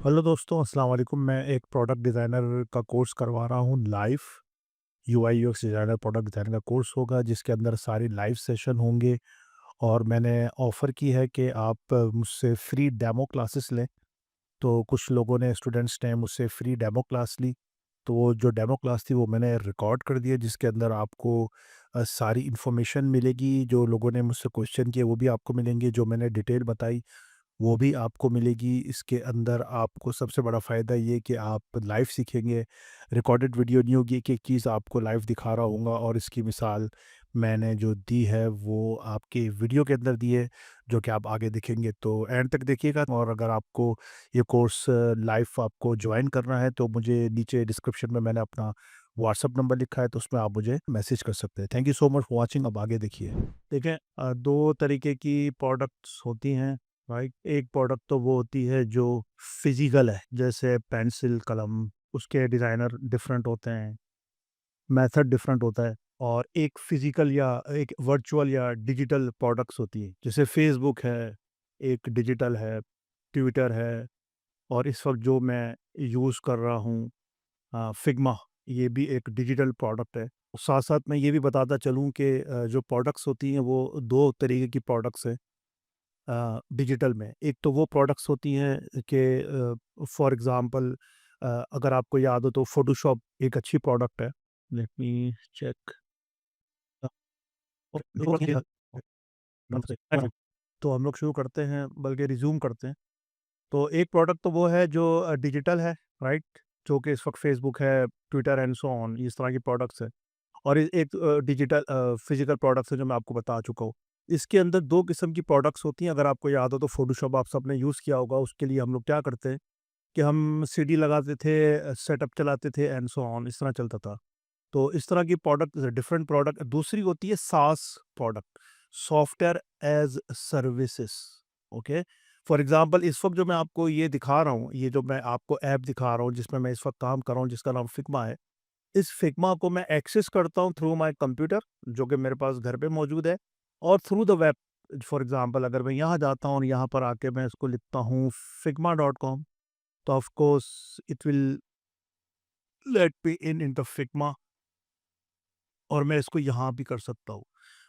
Hello दोस्तों, अस्सलाम वालेकुम। मैं एक प्रोडक्ट डिज़ाइनर का कोर्स करवा रहा हूँ live. UI UX designer, product designer का कोर्स होगा जिसके अंदर सारी लाइव सेशन होंगे। और मैंने ऑफ़र की है कि आप मुझसे फ्री डेमो क्लासेस लें। तो कुछ लोगों ने, स्टूडेंट्स ने मुझसे फ्री डेमो क्लास ली। तो वो जो डेमो क्लास थी वो मैंने रिकॉर्ड कर दी है, जिसके अंदर आपको सारी इन्फॉर्मेशन मिलेगी। जो लोगों ने मुझसे क्वेश्चन किए वो भी आपको मिलेंगे, जो मैंने डिटेल बताई वो भी आपको मिलेगी। इसके अंदर आपको सबसे बड़ा फ़ायदा ये कि आप लाइव सीखेंगे। रिकॉर्डेड वीडियो नहीं होगी, एक-एक चीज़ आपको लाइव दिखा रहा होऊँगा, और इसकी मिसाल मैंने जो दी है वो आपके वीडियो के अंदर दी है, जो कि आप आगे देखेंगे। तो एंड तक देखिएगा। और अगर आपको ये कोर्स लाइव आपको जॉइन करना है तो मुझे नीचे डिस्क्रिप्शन में मैंने अपना व्हाट्सएप नंबर लिखा है, तो उसमें आप मुझे मैसेज कर सकते हैं। Thank you so much for watching. अब आगे देखिए। देखें, 2 तरीके की प्रोडक्ट्स होती हैं। राइट, एक प्रोडक्ट तो वो होती है जो फिजिकल है, जैसे पेंसिल कलम। उसके डिज़ाइनर डिफरेंट होते हैं, मेथड डिफरेंट होता है। और एक फिजिकल या एक वर्चुअल या डिजिटल प्रोडक्ट्स होती है, जैसे फेसबुक है, एक डिजिटल है, ट्विटर है। और इस वक्त जो मैं यूज़ कर रहा हूँ, फिग्मा, ये भी एक डिजिटल प्रोडक्ट है। साथ साथ मैं ये भी बताता चलूँ कि जो प्रोडक्ट्स होती हैं वो दो तरीके की प्रोडक्ट्स हैं डिजिटल में। एक तो वो प्रोडक्ट्स होती हैं कि फॉर एग्ज़ाम्पल, अगर आपको याद हो तो फ़ोटोशॉप एक अच्छी प्रोडक्ट है। Let me check. तो हम लोग शुरू करते हैं, बल्कि रिज़्यूम करते हैं। तो एक प्रोडक्ट तो वो है जो डिजिटल है, राइट? जो कि इस वक्त फ़ेसबुक है, ट्विटर एंड सो ऑन, इस तरह की प्रोडक्ट्स हैं। और एक डिजिटल फिजिकल प्रोडक्ट्स है जो मैं आपको बता चुका हूँ। इसके अंदर 2 किस्म की प्रोडक्ट्स होती हैं। अगर आपको याद हो तो फ़ोटोशॉप आप सबने यूज़ किया होगा। उसके लिए हम लोग क्या करते हैं कि हम सीडी लगाते थे, सेटअप चलाते थे एंड सो ऑन, इस तरह चलता था। तो इस तरह की प्रोडक्ट डिफरेंट प्रोडक्ट। दूसरी होती है सास product, software as services. Okay? For example, इस वक़्त जो मैं आपको ये दिखा रहा हूँ, ये जो मैं आपको ऐप दिखा रहा हूँ जिसमें मैं इस वक़्त काम कर रहा हूँ, जिसका नाम फिग्मा है। इस फ़िग्मा को मैं एक्सेस करता हूँ थ्रू माय कंप्यूटर, जो कि मेरे पास घर पे मौजूद है, और through the web. For example, अगर मैं यहाँ जाता हूँ और यहाँ पर आके मैं इसको लिखता हूँ figma.com, तो of course it will let me in the Figma, और मैं इसको यहाँ भी कर सकता हूँ,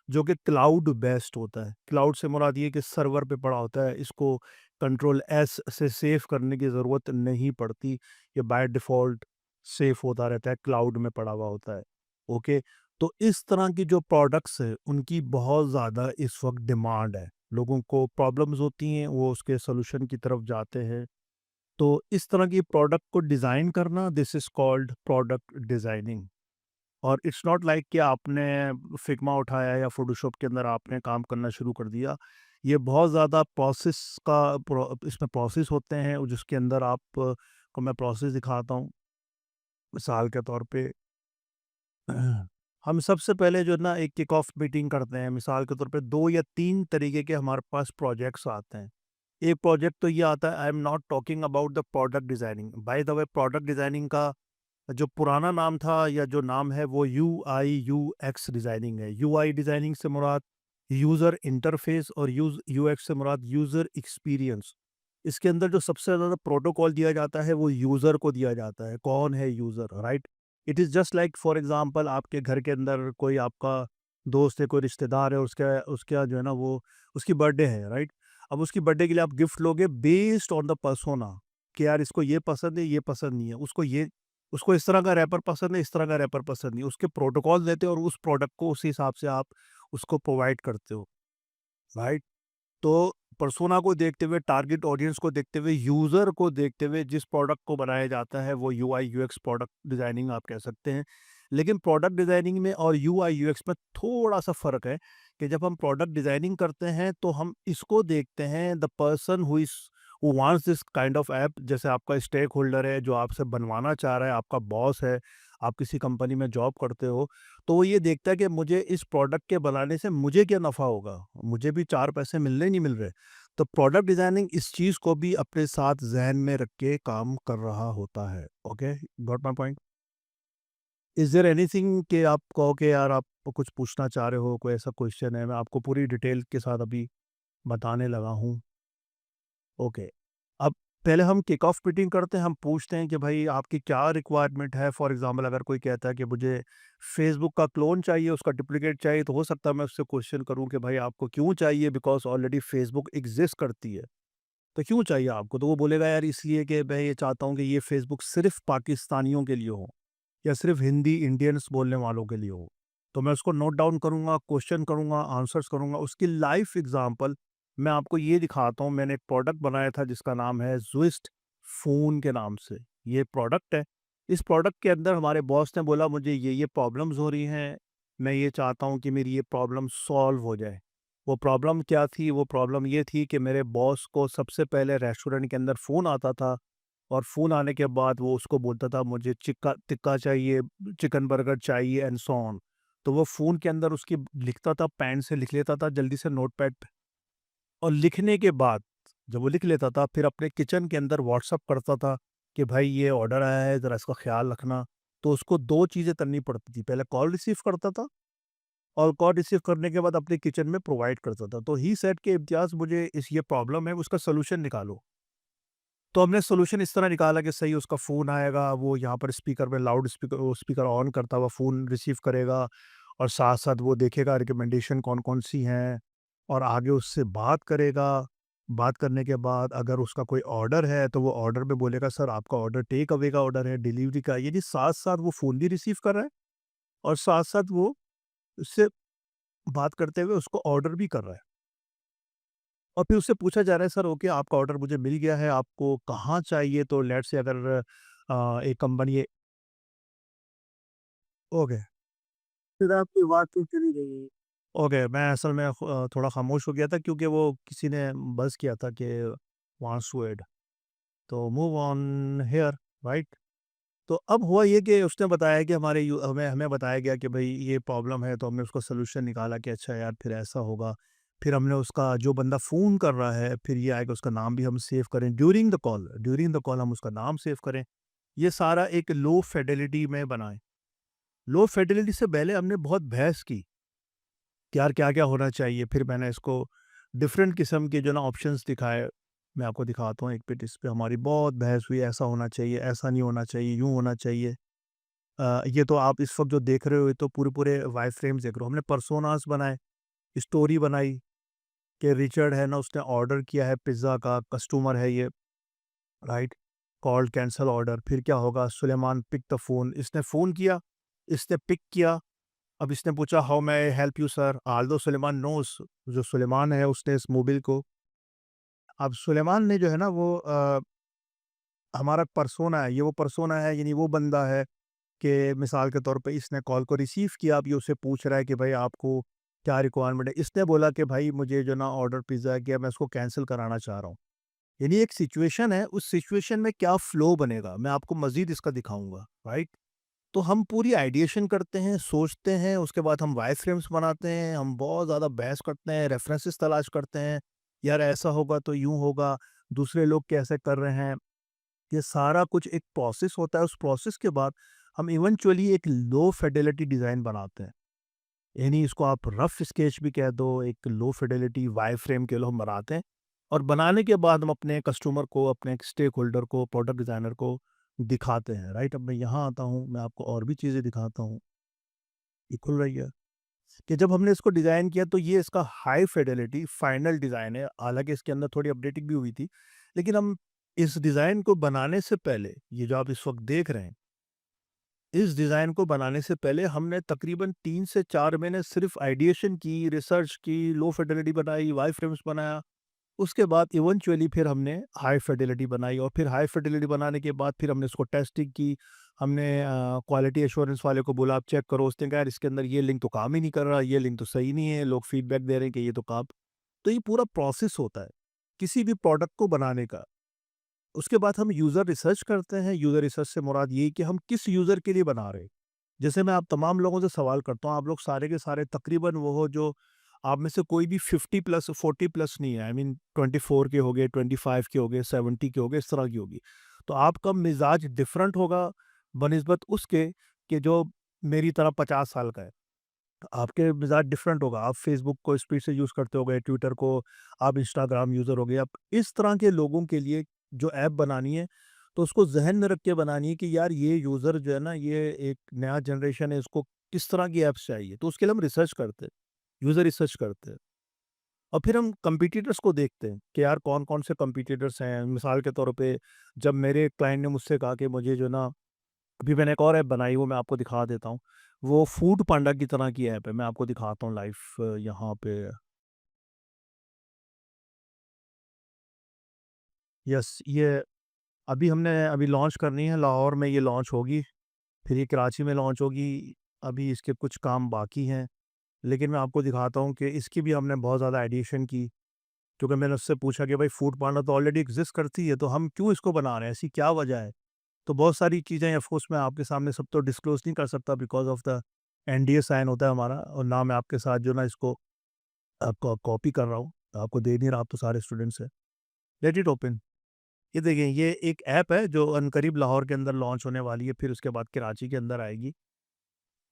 जो कि क्लाउड बेस्ड होता है। क्लाउड से मुराद ये कि सर्वर पे पड़ा होता है, इसको कंट्रोल एस से सेव करने की ज़रूरत नहीं पड़ती। ये बाय डिफ़ॉल्ट सेव होता रहता है, क्लाउड में पड़ा हुआ होता है। ओके? तो इस तरह की जो प्रोडक्ट्स हैं, उनकी बहुत ज़्यादा इस वक़्त डिमांड है। लोगों को प्रॉब्लम्स होती हैं, वो उसके सॉल्यूशन की तरफ जाते हैं। तो इस तरह की प्रोडक्ट को डिज़ाइन करना, this is called product designing. और इट्स नॉट लाइक कि आपने फिग्मा उठाया या फ़ोटोशॉप के अंदर आपने काम करना शुरू कर दिया। ये बहुत ज़्यादा प्रोसेस का इसमें प्रोसेस होते हैं, जिसके अंदर आप को मैं प्रोसेस दिखाता हूँ। मिसाल के तौर पे, हम सबसे पहले जो है ना एक किक ऑफ मीटिंग करते हैं। मिसाल के तौर पे 2 या 3 तरीके के हमारे पास प्रोजेक्ट्स आते हैं। एक प्रोजेक्ट तो ये आता है, I am not talking about the product designing. By the way, product designing का जो पुराना नाम था या जो नाम है वो यूआई यूएक्स डिज़ाइनिंग है। यूआई डिज़ाइनिंग से मुराद यूज़र इंटरफ़ेस, और यूएक्स से मुराद यूज़र एक्सपीरियंस। इसके अंदर जो सबसे ज़्यादा प्रोटोकॉल दिया जाता है वो यूज़र को दिया जाता है। कौन है user, right? It is just like, for example, आपके घर के अंदर कोई आपका दोस्त है, कोई रिश्तेदार है, उसका जो है ना वो उसकी बर्थडे है, राइट? अब उसकी बर्थडे के लिए आप गिफ्ट लोगे बेस्ड ऑन द पर्सोना, कि यार इसको ये पसंद है, ये पसंद नहीं है। उसको इस तरह का रैपर पसंद है, इस तरह का रैपर पसंद नहीं है। उसके प्रोटोकॉल देते हो और उस प्रोडक्ट को उस हिसाब से आप उसको प्रोवाइड करते हो, राइट? तो पर्सोना को देखते हुए, टारगेट ऑडियंस को देखते हुए, यूज़र को देखते हुए जिस प्रोडक्ट को बनाया जाता है वो यूआई यूएक्स प्रोडक्ट डिज़ाइनिंग आप कह सकते हैं। लेकिन प्रोडक्ट डिज़ाइनिंग में और यूआई यूएक्स में थोड़ा-सा फ़र्क है कि जब हम प्रोडक्ट डिज़ाइनिंग करते हैं तो हम इसको देखते हैं, the person who wants this kind of app. जैसे आपका स्टेक होल्डर है जो आपसे बनवाना चाह रहा है, आपका बॉस है, आप किसी कंपनी में जॉब करते हो, तो वो ये देखता है कि मुझे इस प्रोडक्ट के बनाने से मुझे क्या नफ़ा होगा? मुझे भी 4 पैसे मिलने नहीं मिल रहे। तो प्रोडक्ट डिज़ाइनिंग इस चीज़ को भी अपने साथ ज़हन में रख के काम कर रहा होता है। Okay? Got my point? Is there anything कि आप कहो कि यार आप कुछ पूछना चाह रहे हो, कोई ऐसा क्वेश्चन है? मैं आपको पूरी डिटेल के साथ अभी बताने लगा हूँ। ओके। अब पहले हम किक ऑफ मीटिंग करते हैं, हम पूछते हैं कि भाई आपकी क्या रिक्वायरमेंट है? फॉर एग्ज़ाम्पल अगर कोई कहता है कि मुझे फ़ेसबुक का क्लोन चाहिए, उसका डुप्लिकेट चाहिए, तो हो सकता है मैं उससे क्वेश्चन करूँ कि भाई आपको क्यों चाहिए? बिकॉज़ ऑलरेडी फ़ेसबुक एक्ज़िस्ट करती है, तो क्यों चाहिए आपको? तो वो बोलेगा यार इसलिए कि मैं ये चाहता हूँ कि ये फ़ेसबुक सिर्फ़ पाकिस्तानियों के लिए हो या सिर्फ़ हिंदी इंडियंस बोलने वालों के लिए हो। तो मैं उसको नोट डाउन करूँगा, क्वेश्चन करूँगा, आंसर्स करूँगा। उसकी लाइव एग्ज़ाम्पल मैं आपको ये दिखाता हूँ, मैंने एक प्रोडक्ट बनाया था जिसका नाम है ज़्विस्ट फ़ोन के नाम से। ये प्रोडक्ट है। इस प्रोडक्ट के अंदर हमारे बॉस ने बोला मुझे ये प्रॉब्लम्स हो रही हैं, मैं ये चाहता हूँ कि मेरी ये प्रॉब्लम सॉल्व हो जाए। वो प्रॉब्लम क्या थी? वो प्रॉब्लम ये थी कि मेरे बॉस को सबसे पहले रेस्टोरेंट के अंदर फ़ोन आता था और फ़ोन आने के बाद वो उसको बोलता था मुझे चिक्का टिक्का चाहिए, चिकन बर्गर चाहिए एंड सो ऑन। तो वो फ़ोन के अंदर उसकी लिखता था, पेन से लिख लेता था जल्दी से नोटपैड पे और लिखने के बाद जब वो लिख लेता था फिर अपने किचन के अंदर व्हाट्सएप करता था कि भाई ये ऑर्डर आया है, ज़रा इसका ख़्याल रखना। तो उसको 2 चीज़ें करनी पड़ती थी, पहले कॉल रिसीव करता था और कॉल रिसीव करने के बाद अपने किचन में प्रोवाइड करता था। तो ही सेड कि इम्तियाज़ मुझे इस ये प्रॉब्लम है, उसका सॉल्यूशन निकालो। तो हमने सॉल्यूशन इस तरह निकाला कि सही उसका फ़ोन आएगा, वो यहाँ पर स्पीकर में लाउड स्पीकर वो स्पीकर ऑन करता हुआ फ़ोन रिसीव करेगा और साथ-साथ वो देखेगा रिकमेंडेशन कौन-कौन सी हैं और आगे उससे बात करेगा। बात करने के बाद अगर उसका कोई ऑर्डर है, तो वो ऑर्डर में बोलेगा सर आपका ऑर्डर टेक अवे का ऑर्डर है, डिलीवरी का। यानी साथ-साथ वो फ़ोन भी रिसीव कर रहा है और साथ-साथ वो उससे बात करते हुए उसको ऑर्डर भी कर रहा है। और फिर उससे पूछा जा रहा है सर ओके आपका ऑर्डर मुझे मिल गया है, आपको कहाँ चाहिए? तो लेट्स से अगर एक कंपनी है ओके, फिर आपकी बात तो चली गई। ओके, मैं असल में थोड़ा खामोश हो गया था क्योंकि वो किसी ने बज़ किया था कि वांट्स टू ऐड, तो मूव ऑन हियर, राइट? तो अब हुआ ये कि उसने बताया कि हमारे यू हमें हमें बताया गया कि भई ये प्रॉब्लम है, तो हमने उसका सॉल्यूशन निकाला कि अच्छा यार फिर ऐसा होगा। फिर हमने उसका जो बंदा फ़ोन कर रहा है, फिर ये आएगा उसका नाम भी हम सेव करें ड्यूरिंग द कॉल हम उसका नाम सेव करें। ये सारा एक लो फिडेलिटी में बनाएँ। लो फिडेलिटी से पहले हमने बहुत बहस की, कि यार क्या-क्या होना चाहिए? फिर मैंने इसको डिफरेंट किस्म के जो ना ऑप्शंस दिखाए। मैं आपको दिखाता हूँ एक मिनट इस पे हमारी बहुत बहस हुई, ऐसा होना चाहिए, ऐसा नहीं होना चाहिए, यूँ होना चाहिए। ये तो आप इस वक़्त जो देख रहे हो ये तो पूरे-पूरे वाइर फ्रेम्स देख रहे हो। हमने पर्सोनास बनाए, स्टोरी बनाई कि रिचर्ड है ना उसने ऑर्डर किया है पिज़्ज़ा का, कस्टमर है ये, राइट? कॉल्ड कैंसल ऑर्डर फिर क्या होगा सुलेमान पिक द फ़ोन इसने फ़ोन किया, इसने पिक किया, अब इसने पूछा how may I help you sir? Although Suleman knows जो सुलेमान है उसने इस मोबिल को अब सुलेमान ने जो है ना वो हमारा पर्सोना है, ये वो पर्सोना है यानी वो बंदा है कि मिसाल के तौर पे इसने कॉल को रिसीव किया, अब ये उससे पूछ रहा है कि भाई आपको क्या रिक्वायरमेंट है? इसने बोला कि भाई मुझे जो ना ऑर्डर पिज़्ज़ा किया मैं उसको कैंसल कराना चाह रहा हूँ। यानी एक सिचुएशन है, उस सिचुएशन में क्या फ्लो बनेगा, मैं आपको मज़ीद इसका दिखाऊँगा, राइट? तो हम पूरी आइडिएशन करते हैं, सोचते हैं, उसके बाद हम वाइर फ्रेम्स बनाते हैं, हम बहुत ज़्यादा बहस करते हैं, रेफरेंसेस तलाश करते हैं, यार ऐसा होगा तो यूँ होगा, दूसरे लोग कैसे कर रहे हैं। ये सारा कुछ एक प्रोसेस होता है, उस प्रोसेस के बाद हम इवेंचुअली एक लो फिडेलिटी डिज़ाइन बनाते हैं। यानी इसको आप रफ स्केच भी कह दो, एक लो फिडेलिटी वायरफ्रेम के लो हम बनाते हैं और बनाने के बाद हम अपने कस्टमर को, अपने स्टेक होल्डर को, प्रोडक्ट डिज़ाइनर को दिखाते हैं, राइट? अब मैं यहाँ आता हूँ, मैं आपको और भी चीज़ें दिखाता हूँ। ये खुल रही है कि जब हमने इसको डिज़ाइन किया तो ये इसका हाई फिडेलिटी फाइनल डिज़ाइन है। हालाँकि इसके अंदर थोड़ी अपडेटिंग भी हुई थी, लेकिन हम इस डिज़ाइन को बनाने से पहले, ये जो आप इस वक़्त देख रहे हैं, इस डिज़ाइन को बनाने से पहले हमने तकरीबन 3 से 4 महीने सिर्फ़ आइडिएशन की, रिसर्च की, लो फिडेलिटी बनाई, वायरफ्रेम्स बनाया। उसके बाद इवेंचुअली फिर हमने हाई फिडेलिटी बनाई और फिर हाई फिडेलिटी बनाने के बाद फिर हमने उसको टेस्टिंग की। हमने क्वालिटी एश्योरेंस वाले को बोला आप चेक करो, उसने कहा यार इसके अंदर ये लिंक तो काम ही नहीं कर रहा, ये लिंक तो सही नहीं है, लोग फीडबैक दे रहे हैं कि ये तो काम तो ये पूरा प्रोसेस होता है, किसी भी प्रोडक्ट को बनाने का। उसके बाद हम यूज़र रिसर्च करते हैं, यूज़र रिसर्च से मुराद ये है कि हम किस यूज़र के लिए बना रहे हैं। जैसे मैं आप तमाम लोगों से सवाल करता हूँ, आप लोग सारे के सारे तकरीबन वो हो जो आप में से कोई भी 50 प्लस 40 प्लस नहीं है। आई मीन 24 के हो गए, 25 के हो गए, 70 के हो गए, इस तरह की होगी। तो आपका मिज़ाज डिफरेंट होगा बनिस्बत उसके कि जो मेरी तरह 50 साल का है। तो आपके मिज़ाज डिफरेंट होगा। आप फ़ेसबुक को स्पीड से यूज़ करते होगे, ट्विटर को, आप इंस्टाग्राम यूज़र हो गए। अब इस तरह के लोगों के लिए जो ऐप बनानी है, तो उसको ज़हन में रख के बनानी है कि यार ये यूज़र जो है ना, ये एक नया जनरेशन है, इसको किस तरह की ऐप्स चाहिए। तो उसके लिए हम रिसर्च करते हैं, यूज़र रिसर्च करते हैं। और फिर हम कॉम्पिटिटर्स को देखते हैं कि यार कौन-कौन से कॉम्पिटिटर्स हैं। मिसाल के तौर पे जब मेरे क्लाइंट ने मुझसे कहा कि मुझे जो ना, अभी मैंने एक और ऐप बनाई, वो मैं आपको दिखा देता हूँ। वो फूड पांडा की तरह की ऐप है, मैं आपको दिखाता हूँ लाइव यहाँ पे। यस, ये अभी लॉन्च करनी है, लाहौर में ये लॉन्च होगी, फिर ये कराची में लॉन्च होगी। अभी इसके कुछ काम बाकी हैं, लेकिन मैं आपको दिखाता हूँ कि इसकी भी हमने बहुत ज़्यादा एडिशन की। क्योंकि मैंने उससे पूछा कि भाई फूड पांडा तो ऑलरेडी एग्ज़िस्ट करती है, तो हम क्यों इसको बना रहे हैं? ऐसी क्या वजह है? तो बहुत सारी चीज़ें ऑफ़ कोर्स मैं आपके सामने सब तो डिस्क्लोज़ नहीं कर सकता, because of the NDA sign होता है हमारा, और ना मैं आपके साथ जो ना इसको कॉपी कर रहा हूँ, आपको दे नहीं रहा, आप तो सारे स्टूडेंट्स हैं। Let it open. ये देखिए, ये एक ऐप है जो अनकरीब लाहौर के अंदर लॉन्च होने वाली है, फिर उसके बाद कराची के अंदर आएगी।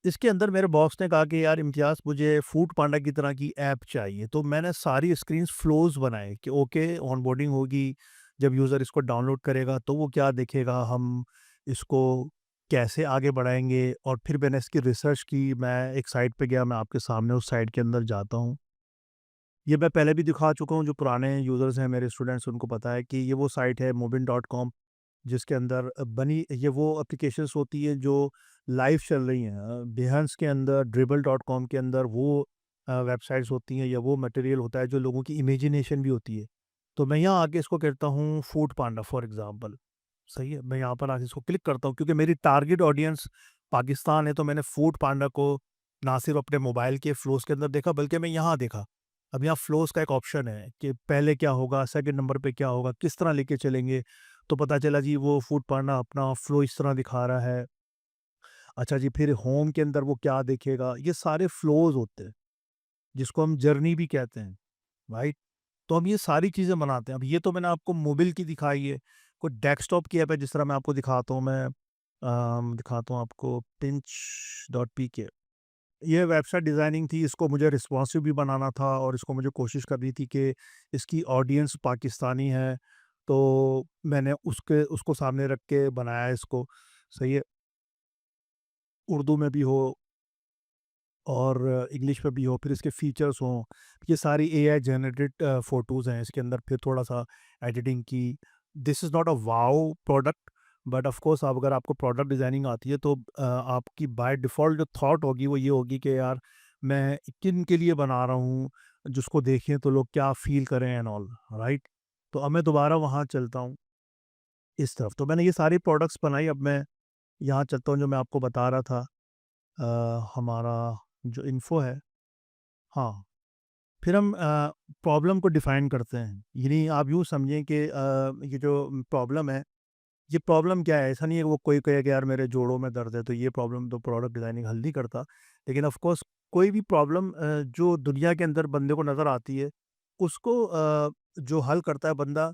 इसके अंदर मेरे बॉस ने कहा कि यार इम्तियाज़, मुझे फूड पांडा की तरह की ऐप चाहिए। तो मैंने सारी स्क्रीन्स फ्लोज़ बनाए कि ओके, ऑनबोर्डिंग होगी, जब यूज़र इसको डाउनलोड करेगा तो वो क्या देखेगा, हम इसको कैसे आगे बढ़ाएँगे। और फिर मैंने इसकी रिसर्च की, मैं एक साइट पे गया, मैं आपके सामने उस साइट के अंदर जाता हूँ। ये मैं पहले भी दिखा चुका हूँ, जो पुराने यूज़र्स हैं मेरे स्टूडेंट्स, उनको पता है कि ये वो साइट है मोबिन.com, जिसके अंदर बनी ये वो एप्लीकेशंस होती है जो लाइव चल रही हैं। बिहेंस के अंदर, dribbble.com के अंदर वो वेबसाइट्स होती हैं, या वो मटेरियल होता है जो लोगों की इमेजिनेशन भी होती है। तो मैं यहाँ आके इसको कहता हूँ फूड पांडा फॉर एग्ज़ाम्पल, सही है? मैं यहाँ पर आके इसको क्लिक करता हूँ, क्योंकि मेरी टारगेट ऑडियंस पाकिस्तान है, तो मैंने फूड पांडा को ना सिर्फ़ अपने मोबाइल के फ्लोज़ के अंदर देखा, बल्कि मैं यहाँ देखा। अब यहाँ फ्लोज़ का एक ऑप्शन है कि पहले क्या होगा, सेकंड नंबर पे क्या होगा, किस तरह लेके चलेंगे। तो पता चला जी, वो फूड पांडा अपना फ्लो इस तरह दिखा रहा है। अच्छा जी, फिर होम के अंदर वो क्या देखेगा, ये सारे फ्लोज़ होते हैं, जिसको हम जर्नी भी कहते हैं, राइट? तो हम ये सारी चीज़ें बनाते हैं। अब ये तो मैंने आपको मोबाइल की दिखाई है, कोई डेस्कटॉप की ऐप है, जिस तरह मैं आपको दिखाता हूँ, मैं दिखाता हूँ आपको pinch.pk। ये वेबसाइट डिज़ाइनिंग थी, इसको मुझे रिस्पॉन्सिव भी बनाना था, और इसको मुझे कोशिश करनी थी कि इसकी ऑडियंस पाकिस्तानी है, तो मैंने उसको सामने रख के बनाया इसको, सही है? उर्दू में भी हो और इंग्लिश में भी हो, फिर इसके फीचर्स हों। ये सारी एआई जनरेटेड फ़ोटोज़ हैं इसके अंदर, फिर थोड़ा-सा एडिटिंग की। This is not a wow product, but of course आप अगर आपको प्रोडक्ट डिज़ाइनिंग आती है, तो आपकी बाय डिफ़ॉल्ट जो थॉट होगी वो ये होगी कि यार मैं किन के लिए बना रहा हूँ, जिसको देखें तो लोग क्या फ़ील करें एंड ऑल, राइट? तो अब मैं दोबारा वहाँ चलता हूँ, इस तरफ। तो मैंने ये सारी प्रोडक्ट्स बनाई, अब मैं यहाँ चलता हूँ, जो मैं आपको बता रहा था। हमारा जो इन्फ़ो है, हाँ, फिर हम प्रॉब्लम को डिफ़ाइन करते हैं। यानी आप यूँ समझें कि ये जो प्रॉब्लम है, ये प्रॉब्लम क्या है? ऐसा नहीं है कि वो कोई कहे कि यार मेरे जोड़ों में दर्द है, तो ये प्रॉब्लम तो प्रोडक्ट डिज़ाइनिंग हल नहीं करता। लेकिन ऑफ़ कोर्स कोई भी प्रॉब्लम जो दुनिया के अंदर बंदे को नज़र आती है, उसको जो हल करता है बंदा,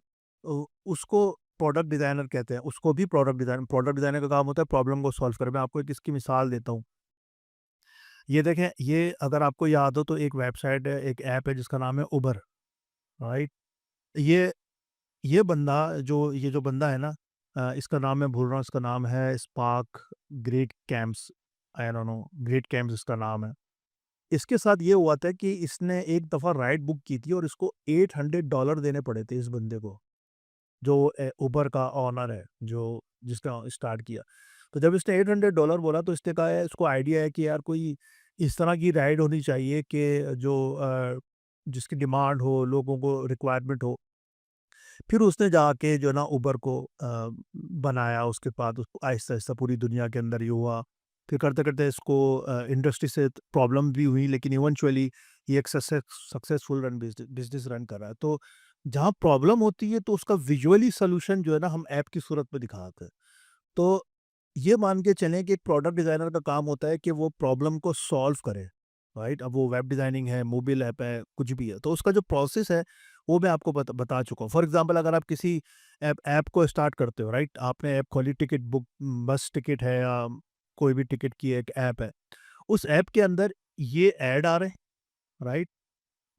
उसको प्रोडक्ट डिज़ाइनर कहते हैं। उसको भी प्रोडक्ट डिज़ाइनर का काम होता है प्रॉब्लम को सॉल्व करना। मैं आपको एक इसकी मिसाल देता हूँ। ये देखें, ये अगर आपको याद हो तो एक वेबसाइट है, एक ऐप है जिसका नाम है उबर, राइट? ये ये बंदा ये जो बंदा है ना, इसका नाम मैं भूल रहा हूँ, इसका नाम है spark great camps, I don't no, great camps इसका नाम है। इसके साथ ये हुआ था कि इसने एक दफ़ा राइड बुक की थी, और इसको $800 देने पड़े थे इस बंदे को, जो उबर का ओनर है, जो जिसने स्टार्ट किया। तो जब इसने $800 बोला, तो इसने कहा है, इसको आइडिया है कि यार कोई इस तरह की राइड होनी चाहिए कि जो जिसकी डिमांड हो, लोगों को रिक्वायरमेंट हो। फिर उसने जाके जो ना उबर को बनाया, उसके बाद उसको आहिस्ता-आहिस्ता पूरी दुनिया के अंदर ये हुआ। फिर करते-करते इसको इंडस्ट्री से प्रॉब्लम भी हुई, लेकिन इवेंचुअली ये एक सक्सेसफुल बिज़नेस रन कर रहा है। तो जहाँ प्रॉब्लम होती है, तो उसका विजुअली सॉल्यूशन जो है ना, हम ऐप की सूरत में दिखाते हैं। तो ये मान के चलें कि एक प्रोडक्ट डिज़ाइनर का काम होता है कि वो प्रॉब्लम को सॉल्व करे, राइट? अब वो वेब डिज़ाइनिंग है, मोबाइल ऐप है, कुछ भी है। तो उसका जो प्रोसेस है, वो मैं आपको बता चुका हूँ। फॉर एग्ज़ाम्पल, अगर आप किसी ऐप ऐप को स्टार्ट करते हो, राइट? आपने ऐप खोली, टिकट बुक, बस टिकट है, या कोई भी टिकट की एक ऐप है। उस ऐप के अंदर ये ऐड आ रहे हैं, राइट?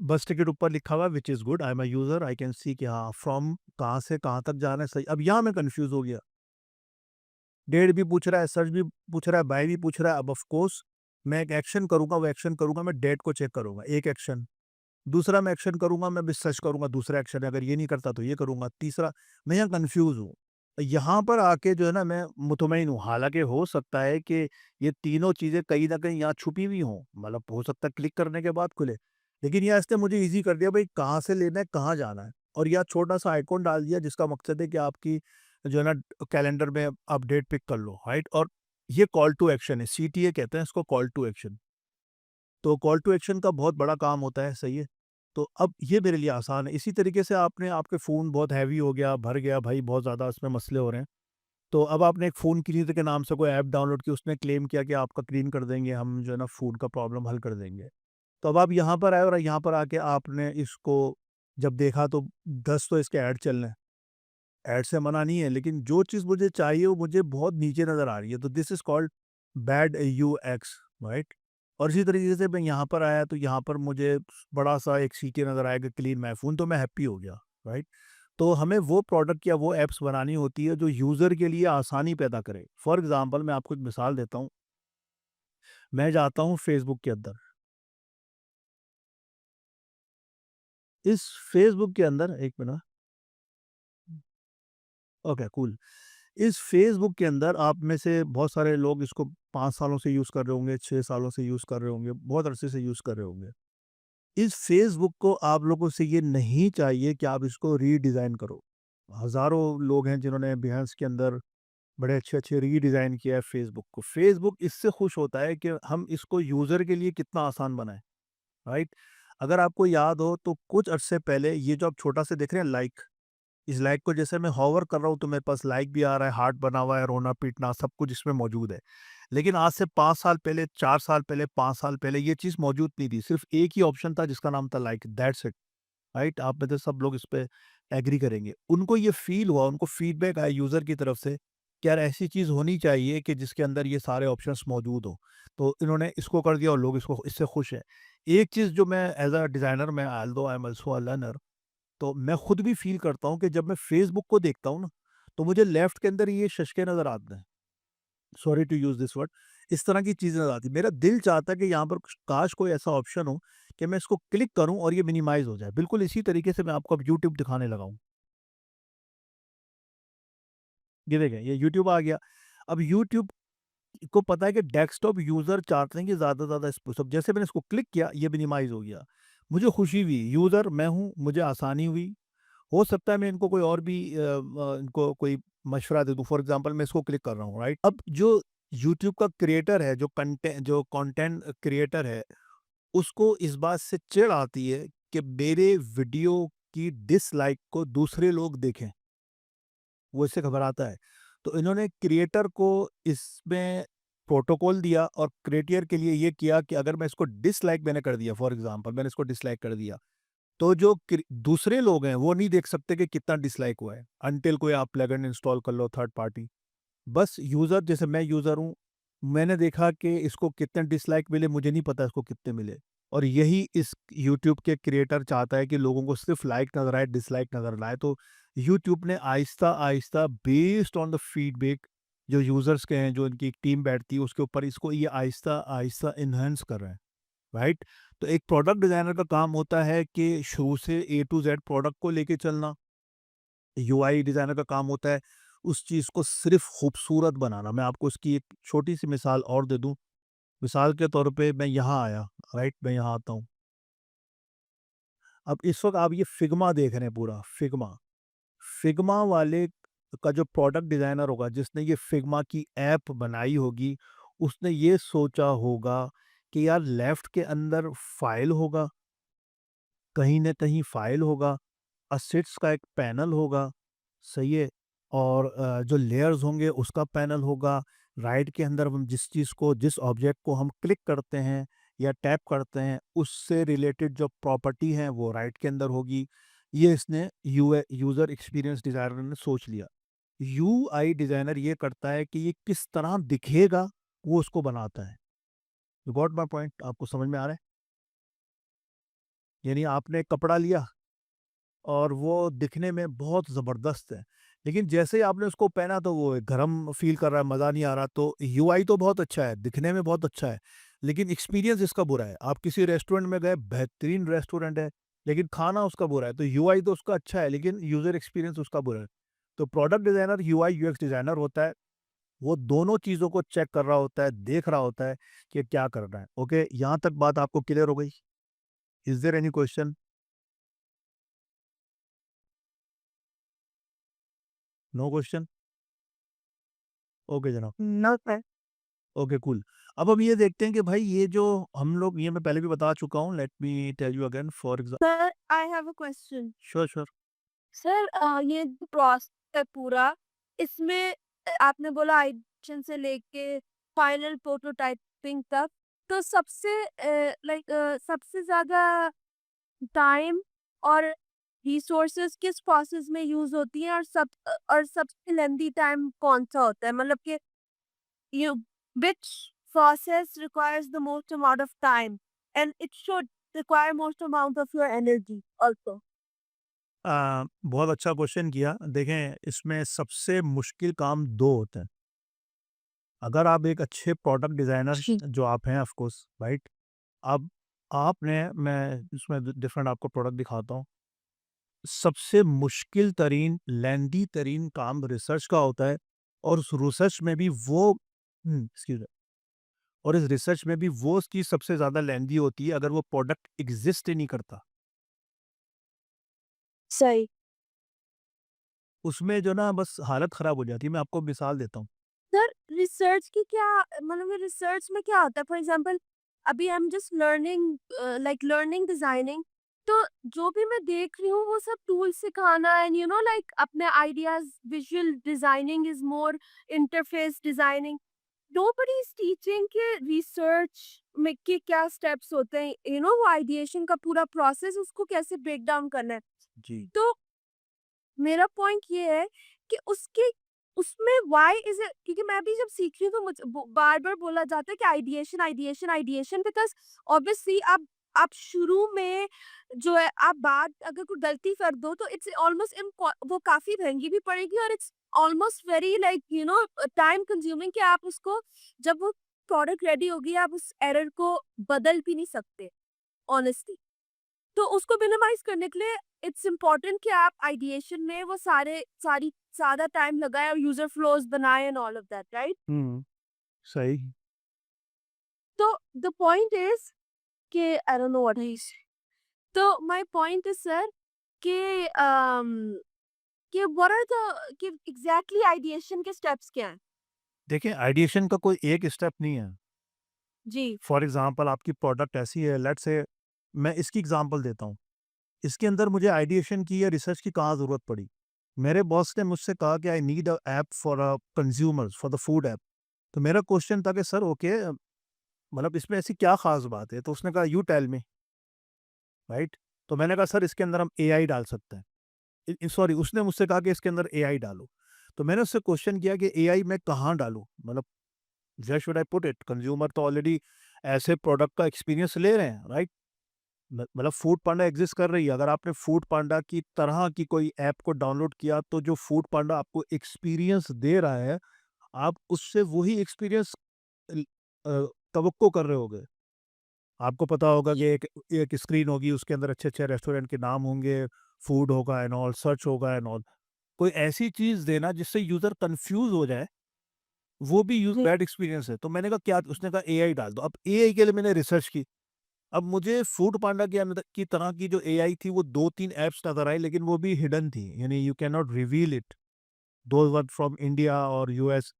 बस टिकट ऊपर लिखा हुआ है which is good, I am a user, I can see कि हाँ, फ्रॉम कहाँ से कहाँ तक जाना है, सही। अब यहाँ मैं कन्फ्यूज़ हो गया। डेट भी पूछ रहा है, सर्च भी पूछ रहा है, बाय भी पूछ रहा है। अब ऑफ कोर्स मैं एक एक्शन करूँगा, वो एक्शन करूँगा, मैं डेट को चेक करूँगा, एक एक्शन। दूसरा मैं एक्शन करूँगा, मैं भी सर्च करूँगा, दूसरा एक्शन है, अगर ये नहीं करता तो ये करूँगा, तीसरा। मैं यहाँ कन्फ्यूज़ हूँ। यहाँ पर आके जो है ना मैं मुतमईन हूँ, हालाँकि हो सकता है कि ये तीनों चीज़ें कहीं न कहीं यहाँ छुपी हुई हों, मतलब हो सकता है क्लिक करने के बाद खुले। लेकिन यहाँ इसने मुझे ईज़ी कर दिया, भई कहाँ से लेना है, कहाँ जाना है, और यहाँ छोटा-सा आइकॉन डाल दिया जिसका मकसद है कि आपकी जो है ना कैलेंडर में आप डेट पिक कर लो, राइट? और ये कॉल टू एक्शन है, सीटीए कहते हैं इसको, कॉल टू एक्शन। तो कॉल टू एक्शन का बहुत बड़ा काम होता है, सही है। तो अब ये मेरे लिए आसान है। इसी तरीके से आपने आपके फ़ोन बहुत हैवी हो गया, भर गया भाई, बहुत ज़्यादा उसमें मसले हो रहे हैं। तो अब आपने एक फ़ोन क्लीनर के नाम से कोई ऐप डाउनलोड की, उसने क्लेम किया कि आपका क्लीन कर देंगे, हम जो है ना फ़ोन का प्रॉब्लम हल कर देंगे। तो अब आप यहाँ पर आए और यहाँ पर आके आपने इसको जब देखा तो 10 तो इसके ऐड चल रहे हैं। ऐड से मना नहीं है, लेकिन जो चीज़ मुझे चाहिए वो मुझे बहुत नीचे नज़र आ रही है। तो this is called bad UX, right? और इसी तरीके से मैं यहाँ पर आया तो यहाँ पर मुझे बड़ा-सा एक सीटी नज़र आएगा, क्लीन माय फ़ोन, तो मैं हैप्पी हो गया, राइट? तो हमें वो प्रोडक्ट या वो ऐप्स बनानी होती है जो यूज़र के लिए आसानी पैदा करे। फॉर एग्ज़ाम्पल मैं आपको एक मिसाल देता हूँ। मैं जाता हूँ फ़ेसबुक के अंदर। इस फ़ेसबुक के अंदर एक मिनट, ओके कूल। इस फ़ेसबुक के अंदर आप में से बहुत सारे लोग इसको 5 सालों से यूज़ कर रहे होंगे, 6 सालों से यूज़ कर रहे होंगे, बहुत अरसे से यूज़ कर रहे होंगे। इस फ़ेसबुक को आप लोगों से ये नहीं चाहिए कि आप इसको रीडिज़ाइन करो। हज़ारों लोग हैं जिन्होंने बिहेंस के अंदर बड़े अच्छे-अच्छे रीडिज़ाइन किया है फ़ेसबुक को। फ़ेसबुक इससे खुश होता है कि हम इसको यूज़र के लिए कितना आसान बनाएँ, राइट? अगर आपको याद हो तो कुछ अरसे पहले ये जो आप छोटा सा देख रहे हैं लाइक, इस लाइक को जैसे मैं हॉवर कर रहा हूँ तो मेरे पास लाइक भी आ रहा है, हार्ट बना हुआ है, रोना-पीटना सब कुछ इसमें मौजूद है। लेकिन आज से 5 साल पहले, 4 साल पहले, 5 साल पहले ये चीज़ मौजूद नहीं थी। सिर्फ़ एक ही ऑप्शन था जिसका नाम था लाइक, दैट्स इट, राइट? आप में से सब लोग इस पे एग्री करेंगे। उनको ये फ़ील हुआ, उनको फीडबैक आया यूज़र की तरफ से कि यार ऐसी चीज़ होनी चाहिए कि जिसके अंदर ये सारे ऑप्शंस मौजूद हों। तो इन्होंने इसको कर दिया और लोग इसको इससे खुश हैं। एक चीज़ जो मैं एज़ अ डिज़ाइनर, मैं although I am also a learner, तो मैं खुद भी फ़ील करता हूँ कि जब मैं फ़ेसबुक को देखता हूँ ना, तो मुझे लेफ्ट के अंदर ये शशके नज़र आते हैं। Sorry to use this word, इस तरह की चीज़ें नज़र आती हैं। मेरा दिल चाहता है कि यहाँ पर काश कोई ऐसा ऑप्शन हो कि मैं इसको क्लिक करूँ और ये मिनिमाइज़ हो जाए। बिल्कुल इसी तरीके से मैं आपको अब यूट्यूब दिखाने लगा हूँ। ये देखें, ये यूट्यूब आ गया। अब यूट्यूब को पता है कि डेस्कटॉप यूज़र चाहते हैं कि ज़्यादा से ज़्यादा स्पेस, अब जैसे मैंने इसको क्लिक किया, ये मिनिमाइज़ हो गया। मुझे खुशी हुई, यूज़र मैं हूँ, मुझे आसानी हुई। हो सकता है मैं इनको कोई और भी इनको कोई मशवरा दे दूँ। फॉर एग्ज़ाम्पल मैं इसको क्लिक कर रहा हूँ, राइट? अब जो यूट्यूब का क्रिएटर है, जो कंटेंट क्रिएटर है, उसको इस बात से चिढ़ आती है कि मेरे वीडियो की डिसलाइक को दूसरे लोग देखें, वो इससे घबराता है। तो इन्होंने क्रिएटर को इसमें प्रोटोकॉल दिया और क्रिएटर के लिए ये किया कि अगर मैं इसको डिसलाइक मैंने कर दिया, फॉर एग्ज़ाम्पल मैंने इसको डिसलाइक कर दिया, तो जो दूसरे लोग हैं वो नहीं देख सकते कि कितना डिसलाइक हुआ है, अनटिल कोई आप प्लगइन इंस्टॉल कर लो थर्ड पार्टी। बस यूज़र, जैसे मैं यूज़र हूँ, मैंने देखा कि इसको कितने डिसलाइक मिले, मुझे नहीं पता इसको कितने मिले। और यही इस यूट्यूब के क्रिएटर चाहता है कि लोगों को सिर्फ लाइक नज़र आए, डिसलाइक नज़र ना आए। तो यूट्यूब ने आहिस्ता-आहिस्ता बेस्ड ऑन द फीडबैक जो यूज़र्स के हैं, जो इनकी टीम बैठती है उसके ऊपर, इसको ये आहिस्ता-आहिस्ता एनहांस कर रहे हैं। राइट? तो एक प्रोडक्ट डिज़ाइनर का काम होता है कि शुरू से ए टू ज़ेड प्रोडक्ट को लेके चलना। यूआई डिज़ाइनर का काम होता है उस चीज़ को सिर्फ़ खूबसूरत बनाना। मैं आपको इसकी एक छोटी-सी मिसाल और दे दूँ। मिसाल के तौर पे मैं यहाँ आया, राइट? मैं यहाँ आता हूँ। अब इस वक़्त आप ये फिग्मा देख रहे हैं पूरा, फिग्मा। फिग्मा वाले का जो प्रोडक्ट डिज़ाइनर होगा, जिसने ये फिग्मा की ऐप बनाई होगी, उसने ये सोचा होगा कि यार लेफ्ट के अंदर फ़ाइल होगा, कहीं न कहीं फ़ाइल होगा, असेट्स का एक पैनल होगा, सही है? और जो लेयर्स होंगे उसका पैनल होगा। राइट के अंदर हम जिस चीज़ को, जिस ऑब्जेक्ट को हम क्लिक करते हैं या टैप करते हैं, उससे रिलेटेड जो प्रॉपर्टी है वो राइट के अंदर होगी। ये इसने यूज़र एक्सपीरियंस डिज़ाइनर ने सोच लिया। यूआई डिज़ाइनर ये करता है कि ये किस तरह दिखेगा, वो उसको बनाता है। You got my point? आपको समझ में आ रहा है? यानी आपने कपड़ा लिया और वो दिखने में बहुत ज़बरदस्त है। लेकिन जैसे ही आपने उसको पहना तो वो गरम फ़ील कर रहा है, मज़ा नहीं आ रहा, तो यूआई तो बहुत अच्छा है, दिखने में बहुत अच्छा है, लेकिन एक्सपीरियंस इसका बुरा है। आप किसी रेस्टोरेंट में गए, बेहतरीन रेस्टोरेंट है, लेकिन खाना उसका बुरा है, तो यूआई तो उसका अच्छा है, लेकिन यूज़र एक्सपीरियंस उसका बुरा है। तो product designer UI UX designer होता है, वो दोनों चीज़ों को चेक कर रहा होता है, देख रहा होता है कि क्या करना है। ओके, यहाँ तक बात आपको क्लियर हो गई? Is there any question? No question? Okay जनाब। No sir. Okay cool. अब हम ये देखते हैं कि भाई ये जो हम लोग, ये मैं पहले भी बता चुका हूँ, let me tell you again for एग्ज़ा sir I have a question. Sure, sure. Sir ये जो प्रोसेस है पूरा, इसमें आपने बोला आइडिएशन से लेके फाइनल प्रोटोटाइपिंग तक, तो सबसे सबसे ज़्यादा टाइम और रिसोर्सेज किस प्रोसेस में यूज़ होती हैं, और और सबसे लेंथी टाइम कौन-सा होता है? मतलब कि you which process requires the most amount of time, and it should require most amount of your energy also. बहुत अच्छा क्वेश्चन किया। देखें, इसमें सबसे मुश्किल काम 2 होते हैं। अगर आप एक अच्छे प्रोडक्ट डिज़ाइनर जी। जो आप हैं ऑफ़ कोर्स, राइट? अब आपने मैं इसमें डिफरेंट आपको प्रोडक्ट दिखाता हूँ। सबसे मुश्किल तरीन, लेंदी तरीन काम रिसर्च का होता है, और उस रिसर्च में भी वो एक्सक्यूज़ मी, और इस रिसर्च में भी वो चीज़ सबसे ज़्यादा लेंदी होती है अगर वो प्रोडक्ट एग्ज़िस्ट ही नहीं करता। सही। उसमें जो ना बस हालत ख़राब हो जाती है। मैं आपको मिसाल देता हूँ। सर रिसर्च की क्या, मतलब रिसर्च में क्या होता है? फॉर एग्जांपल अभी I am just learning, learning designing, तो जो भी मैं देख रही हूँ वो सब टूल सिखाना, एंड यू नो लाइक अपने ideas, visual designing is more interface designing. Nobody is teaching के रिसर्च में के क्या स्टेप्स होते हैं, यू नो वो आइडिएशन का पूरा प्रोसेस उसको कैसे ब्रेक डाउन करना है। जी। तो मेरा पॉइंट ये है कि उसके उसमें व्हाई इज़ इट, क्योंकि मैं भी जब सीख रही हूँ तो मुझे बार-बार बोला जाता है कि ideation, ideation, ideation, because obviously आप शुरू में जो है आप बात अगर कोई गलती कर दो तो इट्स ऑलमोस्ट इम्पॉ वो काफ़ी महँगी भी पड़ेगी, और it's almost very like you know time consuming, कि आप उसको जब वो प्रोडक्ट रेडी होगी आप उस एरर को बदल भी नहीं सकते, ऑनेस्टली। तो उसको मिनिमाइज़ करने के लिए इट्स इम्पोर्टेंट कि आप आइडिएशन में वो सारी ज़्यादा टाइम लगाएँ और यूज़र फ्लोज़ बनाएँ and all of that, right? हुँ, सही। तो द पॉइंट इज़ कि I don't know what he is, तो माय पॉइंट इज़ सर कि कि व्हाट आर द कि एग्ज़ैक्टली आइडिएशन के स्टेप्स क्या हैं? देखिए, आइडिएशन का कोई एक स्टेप नहीं है। जी, फॉर एग्ज़ाम्पल आपकी प्रोडक्ट ऐसी है, लेट्स से मैं इसकी एग्ज़ाम्पल देता हूँ। इसके अंदर मुझे आइडिएशन की या रिसर्च की कहाँ ज़रूरत पड़ी? मेरे बॉस ने मुझसे कहा कि I need a app for consumers for the food app. तो मेरा क्वेश्चन था कि सर ओके, मतलब इसमें ऐसी क्या ख़ास बात है? तो उसने कहा यू टेल मी, राइट? तो मैंने कहा सर इसके अंदर हम एआई डाल सकते हैं। सॉरी, उसने मुझसे कहा कि इसके अंदर एआई डालो। तो मैंने उससे क्वेश्चन किया कि एआई मैं कहाँ डालूँ? मतलब where should I put it? Consumer तो ऑलरेडी ऐसे प्रोडक्ट का एक्सपीरियंस ले रहे हैं, राइट? मतलब फूड पांडा एग्जिस्ट कर रही है। अगर आपने फूड पांडा की तरह की कोई ऐप को डाउनलोड किया, तो जो फूड पांडा आपको एक्सपीरियंस दे रहा है, आप उससे वही एक्सपीरियंस तवक्को कर रहे होगे। आपको पता होगा कि एक एक स्क्रीन होगी, उसके अंदर अच्छे-अच्छे रेस्टोरेंट के नाम होंगे, फूड होगा एंड ऑल, सर्च होगा एंड ऑल। कोई ऐसी चीज़ देना जिससे यूज़र कन्फ्यूज़ हो जाए, वो भी जी, बैड एक्सपीरियंस है। तो मैंने कहा क्या? उसने कहा एआई डाल दो। अब एआई के लिए मैंने रिसर्च की। अब मुझे फूड पांडा के अंदर की तरह की जो एआई थी, वो 2-3 ऐप्स नज़र आई, लेकिन वो भी हिडन थी। यानी you can not reveal it. Those were from India और यूएस।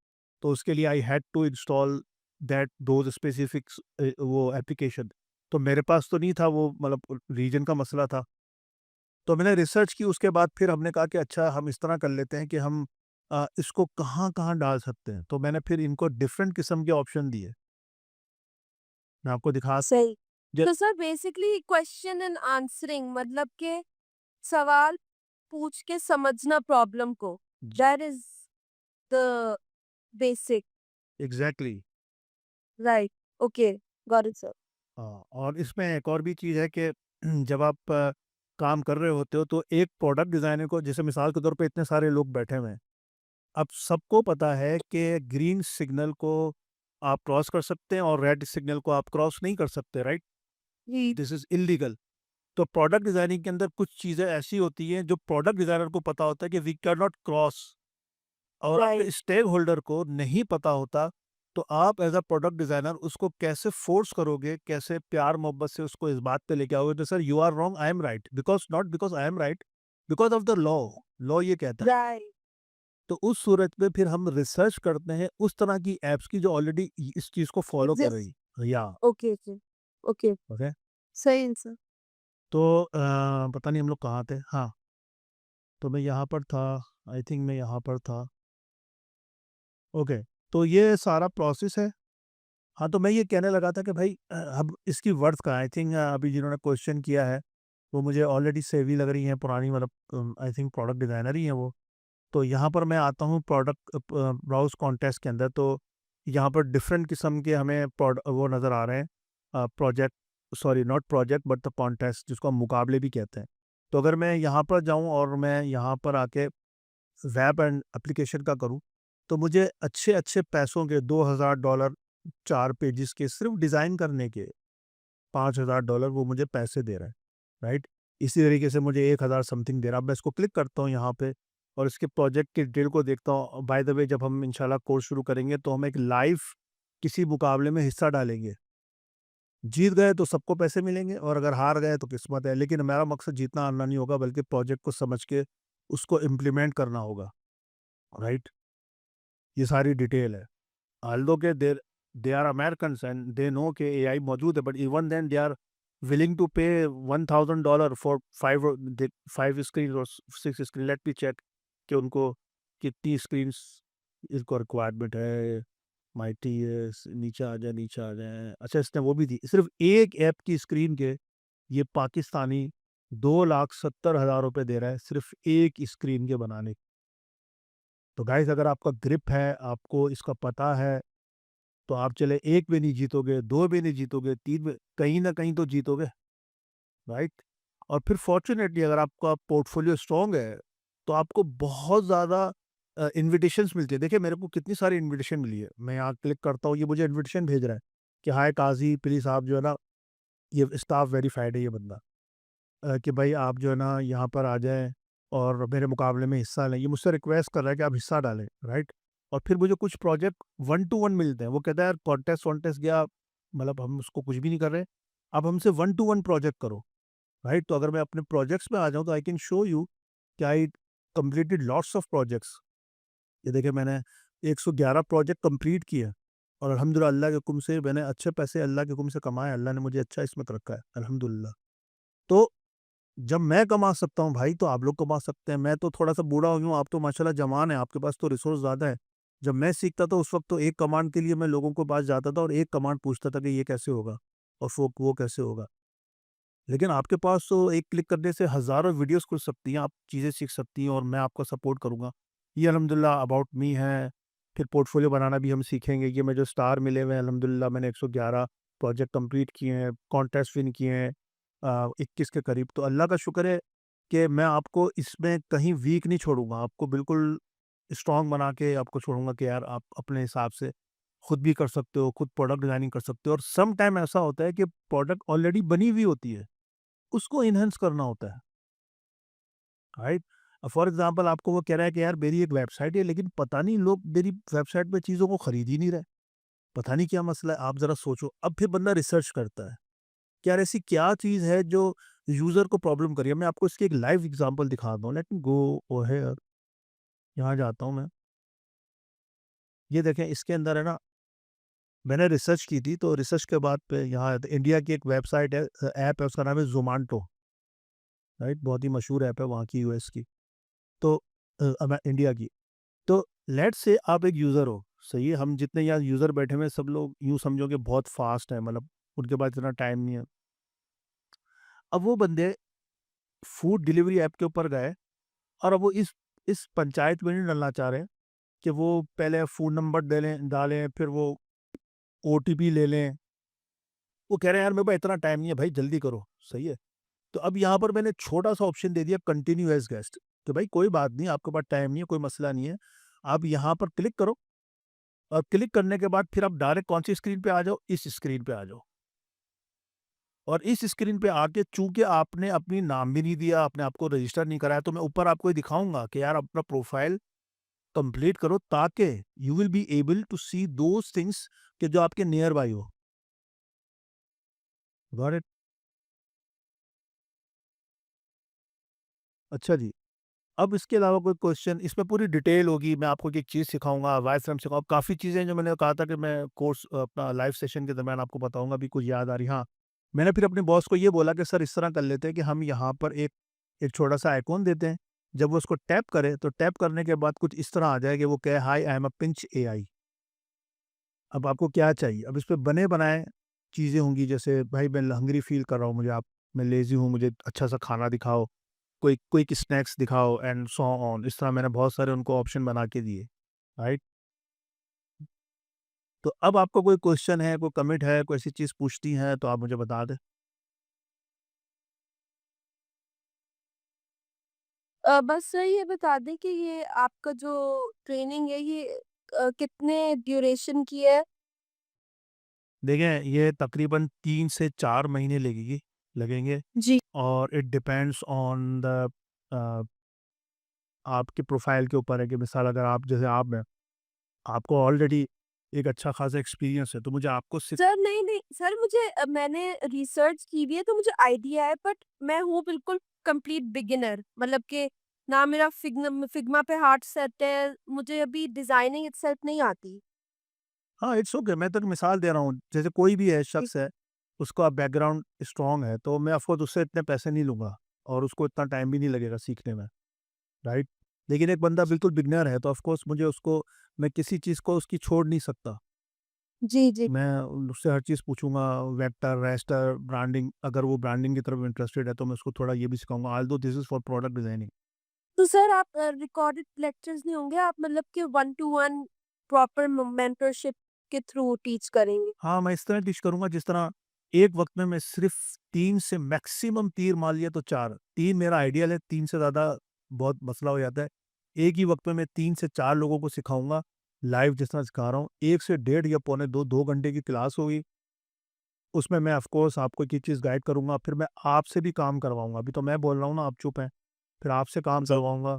तो उसके लिए I had to install that those specifics वो एप्लीकेशन। तो मेरे पास तो नहीं था वो, मतलब रीजन का मसला था। तो मैंने रिसर्च की, उसके बाद फिर हमने कहा कि अच्छा हम इस तरह कर लेते हैं कि हम इसको कहाँ-कहाँ डाल सकते हैं। तो मैंने फिर इनको डिफरेंट किस्म के ऑप्शन दिए। मैं आपको दिखा सही। ज तो sir basically question and answering, मतलब के सवाल पूछ के समझना प्रॉब्लम को, ज that is the basic, exactly. Right? Okay, got it sir. हाँ, और इसमें एक और भी चीज़ है कि जब आप काम कर रहे होते हो तो एक प्रोडक्ट डिज़ाइनर को, जैसे मिसाल के तौर पे इतने सारे लोग बैठे हुए हैं, अब सबको पता है कि ग्रीन सिग्नल को आप क्रॉस कर सकते हैं और रेड सिग्नल को आप क्रॉस नहीं कर सकते, राइट? जी, दिस इज़ इल्लीगल। तो प्रोडक्ट डिज़ाइनिंग के अंदर कुछ चीज़ें ऐसी होती हैं जो प्रोडक्ट डिज़ाइनर को पता होता है कि वी कैन नॉट क्रॉस, और राइट, अगर स्टेक होल्डर को नहीं पता होता, तो आप एज़ अ प्रोडक्ट डिज़ाइनर उसको कैसे फ़ोर्स करोगे, कैसे प्यार-मोहब्बत से उसको इस बात पे लेके आओगे तो sir you are wrong, I am right, because not because I am right, because of the law, law ये कहता है। राइट, तो उस सूरत में फिर हम रिसर्च करते हैं उस तरह की ऐप्स की जो ऑलरेडी इस चीज़ को फ़ॉलो कर एग्ज़िस्ट, रही या ओके, ओके, ओके, ओके। सही आंसर। तो पता नहीं हम लोग कहाँ थे? हाँ, तो मैं यहाँ पर था, आई थिंक मैं यहाँ पर था। ओके, तो ये सारा प्रोसेस है। हाँ, तो मैं ये कहने लगा था कि भाई अब इसकी वर्थ का आई थिंक अभी जिन्होंने क्वेश्चन किया है, वो मुझे ऑलरेडी सेवी लग रही हैं, पुरानी मतलब आई थिंक प्रोडक्ट डिज़ाइनर ही हैं वो। तो यहाँ पर मैं आता हूँ प्रोडक्ट ब्राउज़ कॉन्टेस्ट के अंदर, तो यहाँ पर डिफरेंट किस्म के हमें वो नज़र आ रहे हैं project, sorry not project but the contest जिसको हम मुकाबले भी कहते हैं। तो अगर मैं यहाँ पर जाऊँ और मैं यहाँ पर आके वेब एंड एप्लीकेशन का करूँ, तो मुझे अच्छे-अच्छे पैसों के $2000 4 पेजेज़ के सिर्फ़ डिज़ाइन करने के $5000 वो मुझे पैसे दे रहा है, राइट? इसी तरीके से मुझे 1000 समथिंग दे रहा है। अब मैं इसको क्लिक करता हूँ यहाँ पे और इसके प्रोजेक्ट की डिटेल को देखता हूँ। बाय द वे जब हम इंशाल्लाह कोर्स शुरू करेंगे तो हम एक लाइव किसी मुकाबले में हिस्सा डालेंगे। जीत गए तो सबको पैसे मिलेंगे और अगर हार गए तो किस्मत है। लेकिन हमारा मकसद जीतना-हारना नहीं होगा, बल्कि प्रोजेक्ट को समझ के उसको इम्प्लीमेंट करना होगा, राइट? ये सारी डिटेल है। ऑल्दो के they are Americans and they know कि एआई मौजूद है, but even then they are willing to pay $1000 for 5 screen और 6 स्क्रीन। लेट मी चेक कि उनको कितनी स्क्रीन्स इनको रिक्वायरमेंट है। माइटी नीचे आ जाए। अच्छा, इसने वो भी दी, सिर्फ एक ऐप की स्क्रीन के ये पाकिस्तानी 2,70,000 रुपए दे रहा है सिर्फ एक स्क्रीन के बनाने। तो गाइस अगर आपका ग्रिप है, आपको इसका पता है, तो आप चले 1 भी नहीं जीतोगे, 2 भी नहीं जीतोगे, 3 में कहीं न कहीं तो जीतोगे, राइट? और फिर फॉर्च्यूनेटली अगर आपका पोर्टफोलियो स्ट्रॉन्ग है, तो आपको बहुत ज़्यादा इन्विटेशंस मिलती है। देखिए मेरे को कितनी सारी इन्विटेशन मिली है। मैं यहाँ क्लिक करता हूँ, ये मुझे इन्विटेशन भेज रहा है कि हाय काज़ी प्लीज़ आप जो है ना, ये स्टाफ वेरिफाइड है ये बंदा, कि भाई आप जो है ना यहाँ पर आ जाएँ और मेरे मुकाबले में हिस्सा लें। ये मुझसे रिक्वेस्ट कर रहा है कि आप हिस्सा डालें, राइट? और फिर मुझे कुछ प्रोजेक्ट 1 टू 1 मिलते हैं। वो कहता है यार कॉन्टेस्ट गया, मतलब हम उसको कुछ भी नहीं कर रहे। आप हमसे 1 टू 1 प्रोजेक्ट करो, राइट? तो अगर मैं अपने प्रोजेक्ट्स में आ जाऊँ तो आई कैन शो यू कि I completed lots of projects. ये देखिए मैंने 111 प्रोजेक्ट कंप्लीट किए और अल्हम्दुलिल्लाह अल्लाह के हुक्म से मैंने अच्छे पैसे अल्लाह के हुक्म से कमाए। अल्लाह ने मुझे अच्छा इसमें रखा है, अल्हम्दुलिल्लाह। तो जब मैं कमा सकता हूँ भाई, तो आप लोग कमा सकते हैं। मैं तो थोड़ा-सा बूढ़ा हो गया हूँ, आप तो माशाल्लाह जवान हैं, आपके पास तो रिसोर्स ज़्यादा है। जब मैं सीखता था उस वक़्त तो एक कमांड के लिए मैं लोगों के पास जाता था और एक कमांड पूछता था कि ये कैसे होगा और वो कैसे होगा। लेकिन आपके पास तो एक क्लिक करने से हज़ारों वीडियोज़ खुल सकती हैं, आप चीज़ें सीख सकती हैं और मैं आपका सपोर्ट करूँगा। ये अल्हम्दुलिल्लाह अबाउट मी है। फिर पोर्टफोलियो बनाना भी हम सीखेंगे। ये मैं जो स्टार मिले हुए हैं अल्हम्दुलिल्लाह, मैंने 111 प्रोजेक्ट कंप्लीट किए हैं, कॉन्टेस्ट विन किए हैं 21 के करीब। तो अल्लाह का शुक्र है कि मैं आपको इसमें कहीं वीक नहीं छोड़ूँगा, आपको बिल्कुल स्ट्रॉन्ग बना के आपको छोड़ूँगा कि यार आप अपने हिसाब से खुद भी कर सकते हो, खुद प्रोडक्ट डिज़ाइनिंग कर सकते हो। और सम टाइम ऐसा होता है कि प्रोडक्ट ऑलरेडी बनी हुई होती है, उसको एनहांस करना होता है, राइट? फॉर एग्ज़ाम्पल आपको वो कह रहा है कि यार मेरी एक वेबसाइट है, लेकिन पता नहीं लोग मेरी वेबसाइट पे चीज़ों को खरीद ही नहीं रहे, पता नहीं क्या मसला है, आप ज़रा सोचो। अब फिर बंदा रिसर्च करता है, कि यार ऐसी क्या चीज़ है जो यूज़र को प्रॉब्लम कर रही है। मैं आपको इसकी एक लाइव एग्ज़ाम्पल दिखाता हूँ, लेट मी गो ओवर, यहाँ जाता हूँ मैं। ये देखें इसके अंदर है ना, मैंने रिसर्च की थी, तो रिसर्च के बाद पे यहाँ इंडिया की एक वेबसाइट है, ऐप है, उसका नाम है ज़ोमाटो, राइट? बहुत ही मशहूर ऐप है वहाँ की, यूएस की। तो इंडिया की। तो लेट्स से आप एक यूज़र हो, सही है? हम जितने यहाँ यूज़र बैठे हुए हैं सब लोग यूँ समझो कि बहुत फ़ास्ट हैं, मतलब उनके पास इतना टाइम नहीं है। अब वो बंदे फूड डिलीवरी ऐप के ऊपर गए और अब वो इस पंचायत में नहीं डलना चाह रहे हैं कि वो पहले फ़ोन नंबर डालें, फिर वो ओटीपी ले लें। वो कह रहे हैं यार मेरे पास इतना टाइम नहीं है भाई, जल्दी करो, सही है? तो अब यहाँ पर मैंने छोटा-सा ऑप्शन दे दिया कंटिन्यू एज़ गेस्ट, कि भाई कोई बात नहीं, आपके पास टाइम नहीं है, कोई मसला नहीं है। आप यहाँ पर क्लिक करो और क्लिक करने के बाद फिर आप डायरेक्ट कौन-सी स्क्रीन पे आ जाओ, इस स्क्रीन पे आ जाओ। और इस स्क्रीन पे आके चूँकि आपने अपनी नाम भी नहीं दिया, आपने आपको रजिस्टर नहीं कराया, तो मैं ऊपर आपको ये दिखाऊँगा कि यार अपना प्रोफाइल कंप्लीट करो, ताकि you will be able to see those things कि जो आपके नियर बाय हो। Got it? अच्छा जी। अब इसके अलावा कोई क्वेश्चन, इसमें पूरी डिटेल होगी, मैं आपको एक चीज़ सिखाऊँगा, वायरफ्रेम सिखाऊँ काफ़ी चीज़ें जो मैंने कहा था कि मैं कोर्स अपना लाइव सेशन के दरमियान आपको बताऊँगा, अभी कुछ याद आ रही। हाँ, मैंने फिर अपने बॉस को ये बोला कि सर इस तरह कर लेते हैं कि हम यहाँ पर एक एक छोटा-सा आइकॉन देते हैं, जब वो उसको टैप करे, तो टैप करने के बाद कुछ इस तरह आ जाए कि वो कहे hi I am a pinch AI. अब आपको क्या चाहिए? अब इस पे बने-बनाए चीज़ें होंगी, जैसे भाई मैं हंग्री फ़ील कर रहा हूँ, मुझे आप मैं लेज़ी हूँ, मुझे अच्छा-सा खाना दिखाओ, कोई क्विक स्नैक्स दिखाओ एंड सो ऑन। इस तरह मैंने बहुत सारे उनको ऑप्शन बना के दिए, राइट? तो अब आपको कोई क्वेश्चन है, कोई कमिट है, कोई ऐसी चीज़ पूछनी है तो आप मुझे बता दें। बस सर ये बता दें कि ये आपका जो ट्रेनिंग है ये कितने ड्यूरेशन की है? देखें, ये तकरीबन 3 से 4 महीने लगेंगे जी। और इट डिपेंड्स ऑन द अ, आपके प्रोफ़ाइल के ऊपर है कि मिसाल अगर आप जैसे आप हैं, आपको ऑलरेडी एक अच्छा खासा एक्सपीरियंस है, तो मुझे आपको सिर्फ सर नहीं, नहीं, सर मुझे मैंने रिसर्च की हुई है तो मुझे आइडिया है बट मैं हूँ बिल्कुल कंप्लीट बिगिनर मतलब कि ना मेरा फिग्मा पे हार्ट सेट है, मुझे अभी डिज़ाइनिंग इटसेल्फ नहीं आती। हाँ, इट्स ओके, मैं तो एक मिसाल दे रहा हूँ, जैसे कोई भी है जी। शख्स है, उसका बैकग्राउंड स्ट्रॉन्ग है, तो मैं ऑफ़ कोर्स उससे इतने पैसे नहीं लूँगा और उसको इतना टाइम भी नहीं लगेगा सीखने में, राइट? लेकिन एक बंदा बिल्कुल बिगिनर है, तो ऑफ़ कोर्स मुझे उसको मैं किसी चीज़ को उसकी छोड़ नहीं सकता। जी, जी। मैं उससे हर चीज़ पूछूँगा, वेक्टर, रास्टर, ब्रांडिंग, अगर वो ब्रांडिंग की तरफ इंटरेस्टेड है, तो मैं उसको थोड़ा ये भी सिखाऊँगा, although this is for product designing. तो सर आप रिकॉर्डेड लेक्चर्स नहीं होंगे, आप मतलब कि one to one proper mentorship के थ्रू टीच करेंगे? हाँ, मैं इस तरह टीच करूँगा जिस तरह एक वक़्त में मैं सिर्फ़ 3 से मैक्सिमम तीर मार लिया तो 4, 3 मेरा आइडियल है, 3 से ज़्यादा बहुत मसला हो जाता है। एक ही वक़्त में मैं 3 से 4 लोगों को सिखाऊँगा, लाइव जिस तरह सिखा रहा हूँ। 1 से डेढ़ या पौने 2 घंटे की क्लास होगी, उसमें मैं ऑफ़ कोर्स आपको एक-एक चीज़ गाइड करूँगा, फिर मैं आपसे भी काम करवाऊँगा। अभी तो मैं बोल रहा हूँ ना, आप चुप हैं, फिर आपसे काम करवाऊँगा।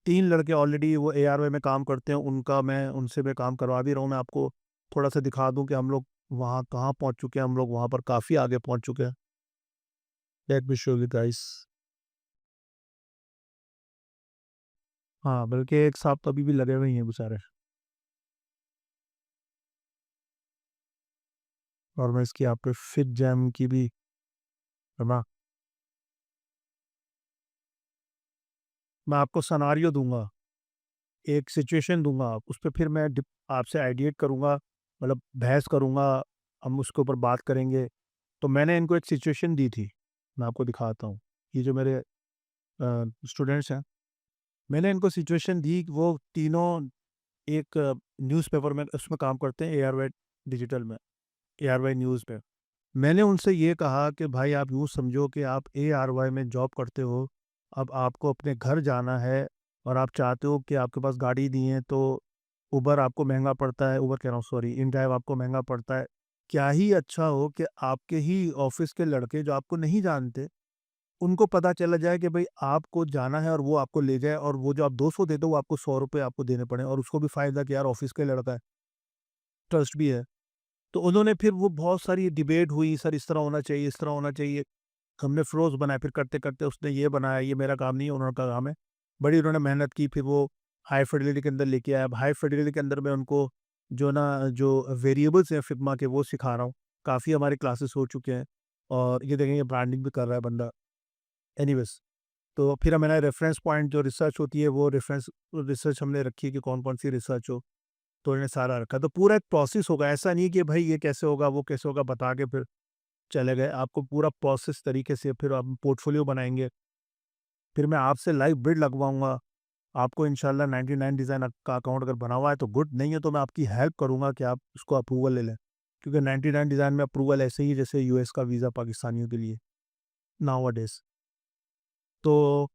3 लड़के ऑलरेडी वो एआरवाई में काम करते हैं, उनसे मैं काम करवा भी रहा हूँ। मैं आपको थोड़ा-सा दिखा दूँ कि हम लोग वहाँ कहाँ पहुँच चुके हैं, हम लोग वहाँ पर काफ़ी आगे पहुँच चुके हैं। Let me show you guys. हाँ, बल्कि एक साहब तो अभी भी लगे हुए ही हैं बेचारे, और मैं इसकी आपको फिट जैम की भी, है ना, मैं आपको सिनेरियो दूँगा, एक सिचुएशन दूँगा, उस पे फिर मैं डिप आपसे आइडिएट करूँगा, मतलब बहस करूँगा, हम उसके ऊपर बात करेंगे। तो मैंने इनको एक सिचुएशन दी थी, मैं आपको दिखाता हूँ। ये जो मेरे स्टूडेंट्स हैं, मैंने इनको सिचुएशन दी कि वो तीनों एक न्यूज़पेपर में उसमें काम करते हैं, एआरवाई डिजिटल में, एआरवाई न्यूज़ पे। मैंने उनसे ये कहा कि भाई आप यूँ समझो कि आप एआरवाई में जॉब करते हो, अब आपको अपने घर जाना है और आप चाहते हो कि आपके पास गाड़ी नहीं है, तो उबर आपको महँगा पड़ता है, उबर कह रहा हूँ सॉरी, इनड्राइव आपको महँगा पड़ता है। क्या ही अच्छा हो कि आपके ही ऑफ़िस के लड़के जो आपको नहीं जानते, उनको पता चला जाए कि भई आपको जाना है और वो आपको ले जाए, और वो जो आप 200 देते हो वो आपको ₹100 आपको देने पड़े, और उसको भी फ़ायदा कि यार ऑफ़िस का लड़का है, ट्रस्ट भी है। तो उन्होंने फिर वो बहुत सारी डिबेट हुई, सर इस तरह होना चाहिए, इस तरह होना चाहिए। हमने फ़िरोज़ बनाए, फिर करते-करते उसने ये बनाया, ये मेरा काम नहीं है, उन्हों का काम है। बड़ी उन्होंने मेहनत की, फिर वो हाई फिडेलिटी के अंदर लेके आया। अब हाई फिडेलिटी के अंदर मैं उनको जो वेरिएबल्स हैं फिग्मा के, वो सिखा रहा हूँ। काफ़ी हमारे क्लासेस हो चुके हैं, और ये देखें ये ब्रांडिंग भी कर रहा है बंदा। एनीवेज़, तो फिर मैंने रेफ़रेंस पॉइंट जो रिसर्च होती है, वो रिसर्च हमने रखी कि कौन-कौन सी रिसर्च हो, तो इन्हें सारा रखा। तो पूरा एक प्रोसेस होगा, ऐसा नहीं कि भई ये कैसे होगा, वो कैसे होगा, बता के फिर चले गए। आपको पूरा प्रोसेस तरीके से फिर आप पोर्टफ़ोलियो बनाएँगे, फिर मैं आपसे लाइव बिड लगवाऊँगा। आपको इंशाल्लाह 99 डिज़ाइन का अकाउंट अगर बना हुआ है तो गुड, नहीं है तो मैं आपकी हेल्प करूँगा कि आप उसको अप्रूवल ले लें। क्योंकि 99 डिज़ाइन में अप्रूवल ऐसे ही है जैसे यूएस का वीज़ा पाकिस्तानियों के लिए, नाउ अ डेज़। तो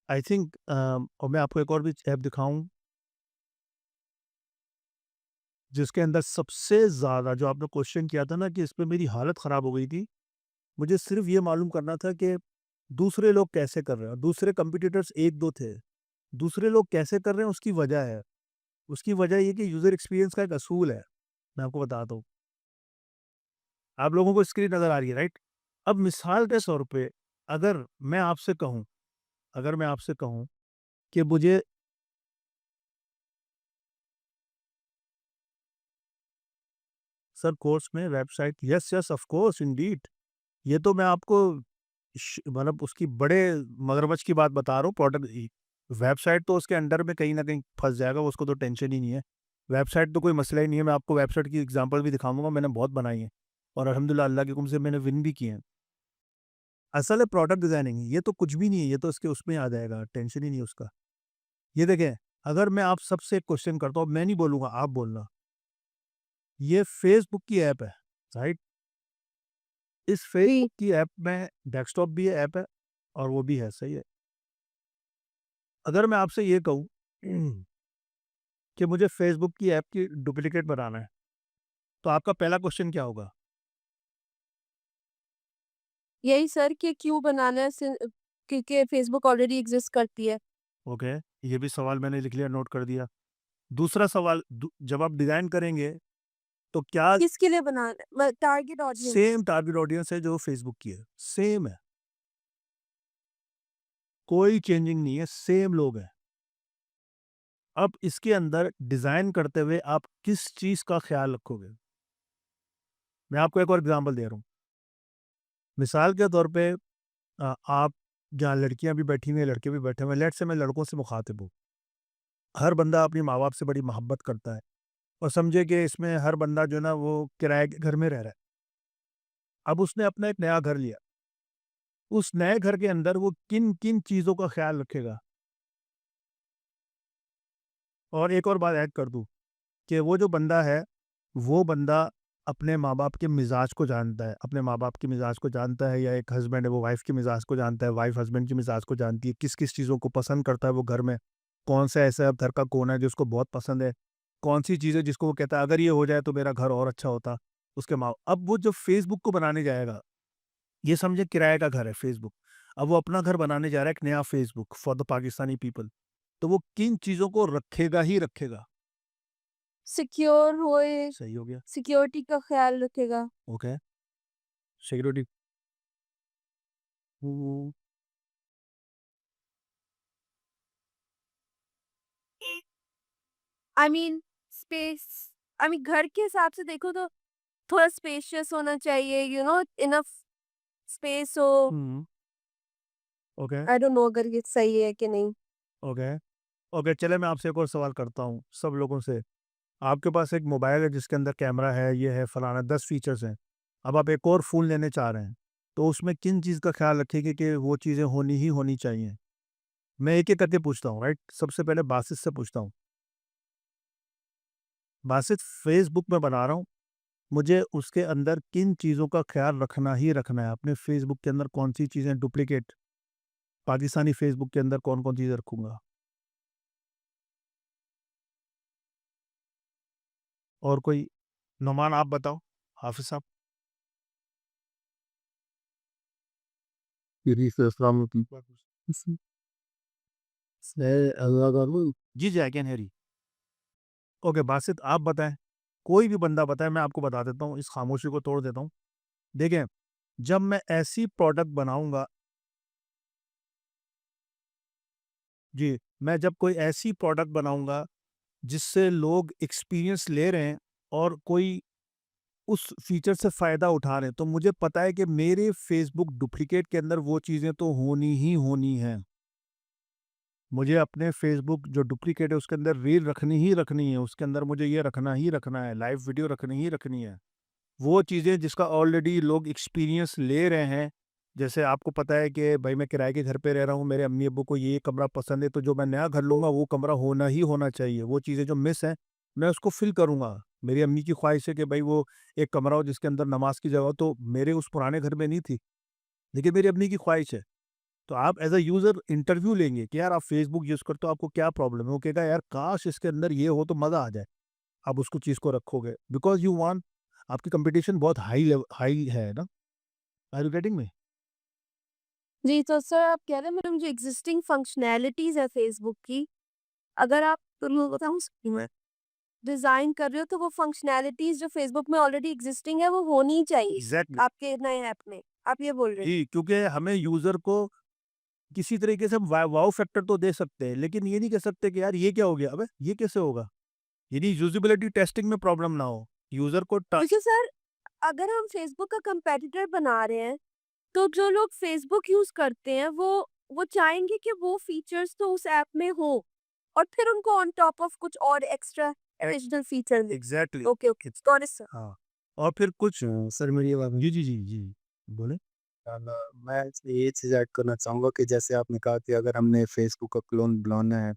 आई थिंक और मैं आपको एक और भी ऐप दिखाऊँ, जिसके अंदर सबसे ज़्यादा जो आपने क्वेश्चन किया था ना कि इसमें मेरी हालत ख़राब हो गई थी। मुझे सिर्फ़ ये मालूम करना था कि दूसरे लोग कैसे कर रहे हैं, और दूसरे कॉम्पिटिटर्स 1-2 थे। दूसरे लोग कैसे कर रहे हैं उसकी वजह है। उसकी वजह ये कि यूज़र एक्सपीरियंस का एक असूल है। मैं आपको बताता हूँ। आप लोगों को स्क्रीन नज़र आ रही है, राइट? अब मिसाल के तौर पे अगर मैं आपसे कहूँ अगर मैं आपसे कहूँ कि मुझे सर कोर्स में website, yes, yes, of course Indeed. ये तो मैं आपको मतलब उसकी बड़े मगरमच्छ की बात बता रहा हूँ। प्रोडक्ट वेबसाइट तो उसके अंडर में कहीं न कहीं फँस जाएगा, उसको तो टेंशन ही नहीं है। वेबसाइट तो कोई मसला ही नहीं है, मैं आपको वेबसाइट की एग्ज़ाम्पल भी दिखाऊँगा, मैंने बहुत बनाई है और अल्हम्दुलिल्लाह अल्लाह के हुक्म से मैंने विन भी किए हैं। असल है प्रोडक्ट डिज़ाइनिंग, ये तो कुछ भी नहीं है, ये तो इसके उसमें आ जाएगा, टेंशन ही नहीं है उसका। ये देखें, अगर मैं आप सबसे एक क्वेश्चन करता हूँ, मैं नहीं बोलूँगा, आप बोलना। ये फ़ेसबुक की ऐप है, राइट? इस जी। फ़ेसबुक की ऐप में डेस्कटॉप भी है, ऐप है और वो भी है, सही है? अगर मैं आपसे ये कहूँ कि मुझे फ़ेसबुक की ऐप की डुप्लिकेट बनाना है, तो आपका पहला क्वेश्चन क्या होगा? यही सर कि क्यों बनाना है क्योंकि फ़ेसबुक ऑलरेडी एग्ज़िस्ट करती है। ओके, ये भी सवाल मैंने लिख लिया, नोट कर दिया। दूसरा सवाल, जब आप डिज़ाइन करेंगे, तो क्या किसके लिए बनाना है? Target audience. Same target audience है जो फ़ेसबुक की है, सेम है, कोई चेंजिंग नहीं है, सेम लोग हैं। अब इसके अंदर डिज़ाइन करते हुए आप किस चीज़ का ख़्याल रखोगे? मैं आपको एक और एग्ज़ाम्पल दे रहा हूँ। मिसाल के तौर पे आप जहाँ लड़कियाँ भी बैठी हुई हैं, लड़के भी बैठे हुए हैं, लेट्स से मैं लड़कों से मुख़ातिब हूँ। हर बंदा अपने माँ-बाप से बड़ी मोहब्बत करता है और समझे कि इसमें हर बंदा जो है ना वो किराए के घर में रह रहा है। अब उसने अपना एक नया घर लिया। उस नए घर के अंदर वो किन-किन चीज़ों का ख़्याल रखेगा? और एक और बात ऐड कर दूँ कि वो जो बंदा है, वो बंदा अपने माँ-बाप के मिज़ाज को जानता है। अपने माँ-बाप के मिज़ाज को जानता है, या एक हस्बैंड है वो वाइफ़ के मिज़ाज को जानता है, वाइफ़ हस्बैंड के मिज़ाज को जानती है, किस-किस चीज़ों को पसंद करता है वो घर में। कौन-सा ऐसा घर का कोना है जो उसको बहुत पसंद है, कौन-सी चीज़ है जिसको वो कहता है अगर ये हो जाए तो मेरा घर और अच्छा होता। उसके माँ अब वो जब फ़ेसबुक को बनाने जाएगा, ये समझे किराए का घर है फ़ेसबुक। अब वो अपना घर बनाने जा रहा है, एक नया Facebook for the Pakistani people. तो वो किन चीज़ों को रखेगा ही रखेगा। सिक्योर होए, सही हो गया, सिक्योरिटी का ख़्याल रखेगा। Okay. Security, hmm, I mean space, I mean घर के हिसाब से देखो तो थोड़ा स्पेशियस होना चाहिए, इनफ स्पेस हो। हुँ, ओके, आई डोंट नो अगर ये सही है कि नहीं। Okay, okay. चलिए मैं आपसे एक और सवाल करता हूँ, सब लोगों से। आपके पास एक मोबाइल है जिसके अंदर कैमरा है, ये है, फलाना 10 फीचर्स हैं। अब आप एक और फ़ोन लेने चाह रहे हैं, तो उसमें किन चीज़ का ख़्याल रखेंगे कि वो चीज़ें होनी ही होनी चाहिए? मैं एक-एक करके पूछता हूँ, राइट? सबसे पहले बासित से पूछता हूँ। बासित, फ़ेसबुक मैं बना रहा हूँ, मुझे उसके अंदर किन चीज़ों का ख़्याल रखना ही रखना है? अपने फ़ेसबुक के अंदर कौन-सी चीज़ें डुप्लिकेट, पाकिस्तानी फ़ेसबुक के अंदर कौन-कौन चीज़ें रखूँगा? और कोई? नोमान आप बताओ, हाफ़िज़ साहब? जी, सर, अस्सलाम वालेकुम। जी, जी, I can hear you. Okay, Basit आप बताएँ, कोई भी बंदा बताए, मैं आपको बता देता हूँ, इस खामोशी को तोड़ देता हूँ। देखें, जब मैं ऐसी प्रोडक्ट बनाऊँगा, जी, मैं जब कोई ऐसी प्रोडक्ट बनाऊँगा जिससे लोग एक्सपीरियंस ले रहे हैं और कोई उस फीचर से फ़ायदा उठा रहे हैं, तो मुझे पता है कि मेरे फ़ेसबुक डुप्लिकेट के अंदर वो चीज़ें तो होनी ही होनी हैं। मुझे अपने फ़ेसबुक जो डुप्लिकेट है उसके अंदर रील रखनी ही रखनी है, उसके अंदर मुझे ये रखना ही रखना है, लाइव वीडियो रखनी ही रखनी है। वो चीज़ें जिसका ऑलरेडी लोग एक्सपीरियंस ले रहे हैं, जैसे आपको पता है कि भाई मैं किराए के घर पे रह रहा हूँ, मेरे अम्मी-अब्बू को ये कमरा पसंद है, तो जो मैं नया घर लूँगा वो कमरा होना ही होना चाहिए। वो चीज़ें जो मिस हैं, मैं उसको फ़िल करूँगा। मेरी अम्मी की ख़्वाहिश है कि भाई वो एक कमरा हो जिसके अंदर नमाज़ की जगह हो, तो मेरे उस पुराने घर में नहीं थी, लेकिन मेरी अम्मी की ख़्वाहिश है। तो आप एज़ अ यूज़र इंटरव्यू लेंगे कि यार आप फ़ेसबुक यूज़ करते हो, आपको क्या प्रॉब्लम है? वो कहेगा यार काश इसके अंदर ये हो तो मज़ा आ जाए। आप उसको चीज़ को रखोगे बिकॉज़ यू वांट आपकी कंपटीशन बहुत हाई है ना? Are you getting me? जी, तो सर आप कह रहे हैं मतलब जो एक्जिस्टिंग फंक्शनैलिटीज़ है फ़ेसबुक की, अगर आप मैं बताऊँ मैं डिज़ाइन कर रहे हो तो वो फंक्शनैलिटीज़ जो फ़ेसबुक में ऑलरेडी एक्जिस्टिंग है वो होनी ही चाहिए, एग्ज़ैक्टली। आपके नए ऐप में। आप ये बोल रहे हैं? जी, क्योंकि हमें यूज़र को किसी तरीके से वाओ फैक्टर तो दे सकते हैं, लेकिन ये नहीं कह सकते कि यार ये क्या हो गया? अबे! ये कैसे होगा? यानी यूज़ेबिलिटी टेस्टिंग में प्रॉब्लम ना हो। यूज़र को ट देखिए सर, अगर हम फ़ेसबुक का कंपेटिटर बना रहे हैं, तो जो लोग फ़ेसबुक यूज़ करते हैं वो चाहेंगे कि वो फीचर्स तो उस ऐप में हो और फिर उनको ऑन टॉप ऑफ कुछ और एक्स्ट्रा एडिशनल फीचर मिले। Exactly. Okay, okay, it's got it sir. हाँ, और फिर कुछ सर मेरी ये बात जी, जी, जी, जी। बोलें? मैं इसमें ये चीज़ ऐड करना चाहूँगा कि जैसे आपने कहा कि अगर हमने फ़ेसबुक का क्लोन बनाना है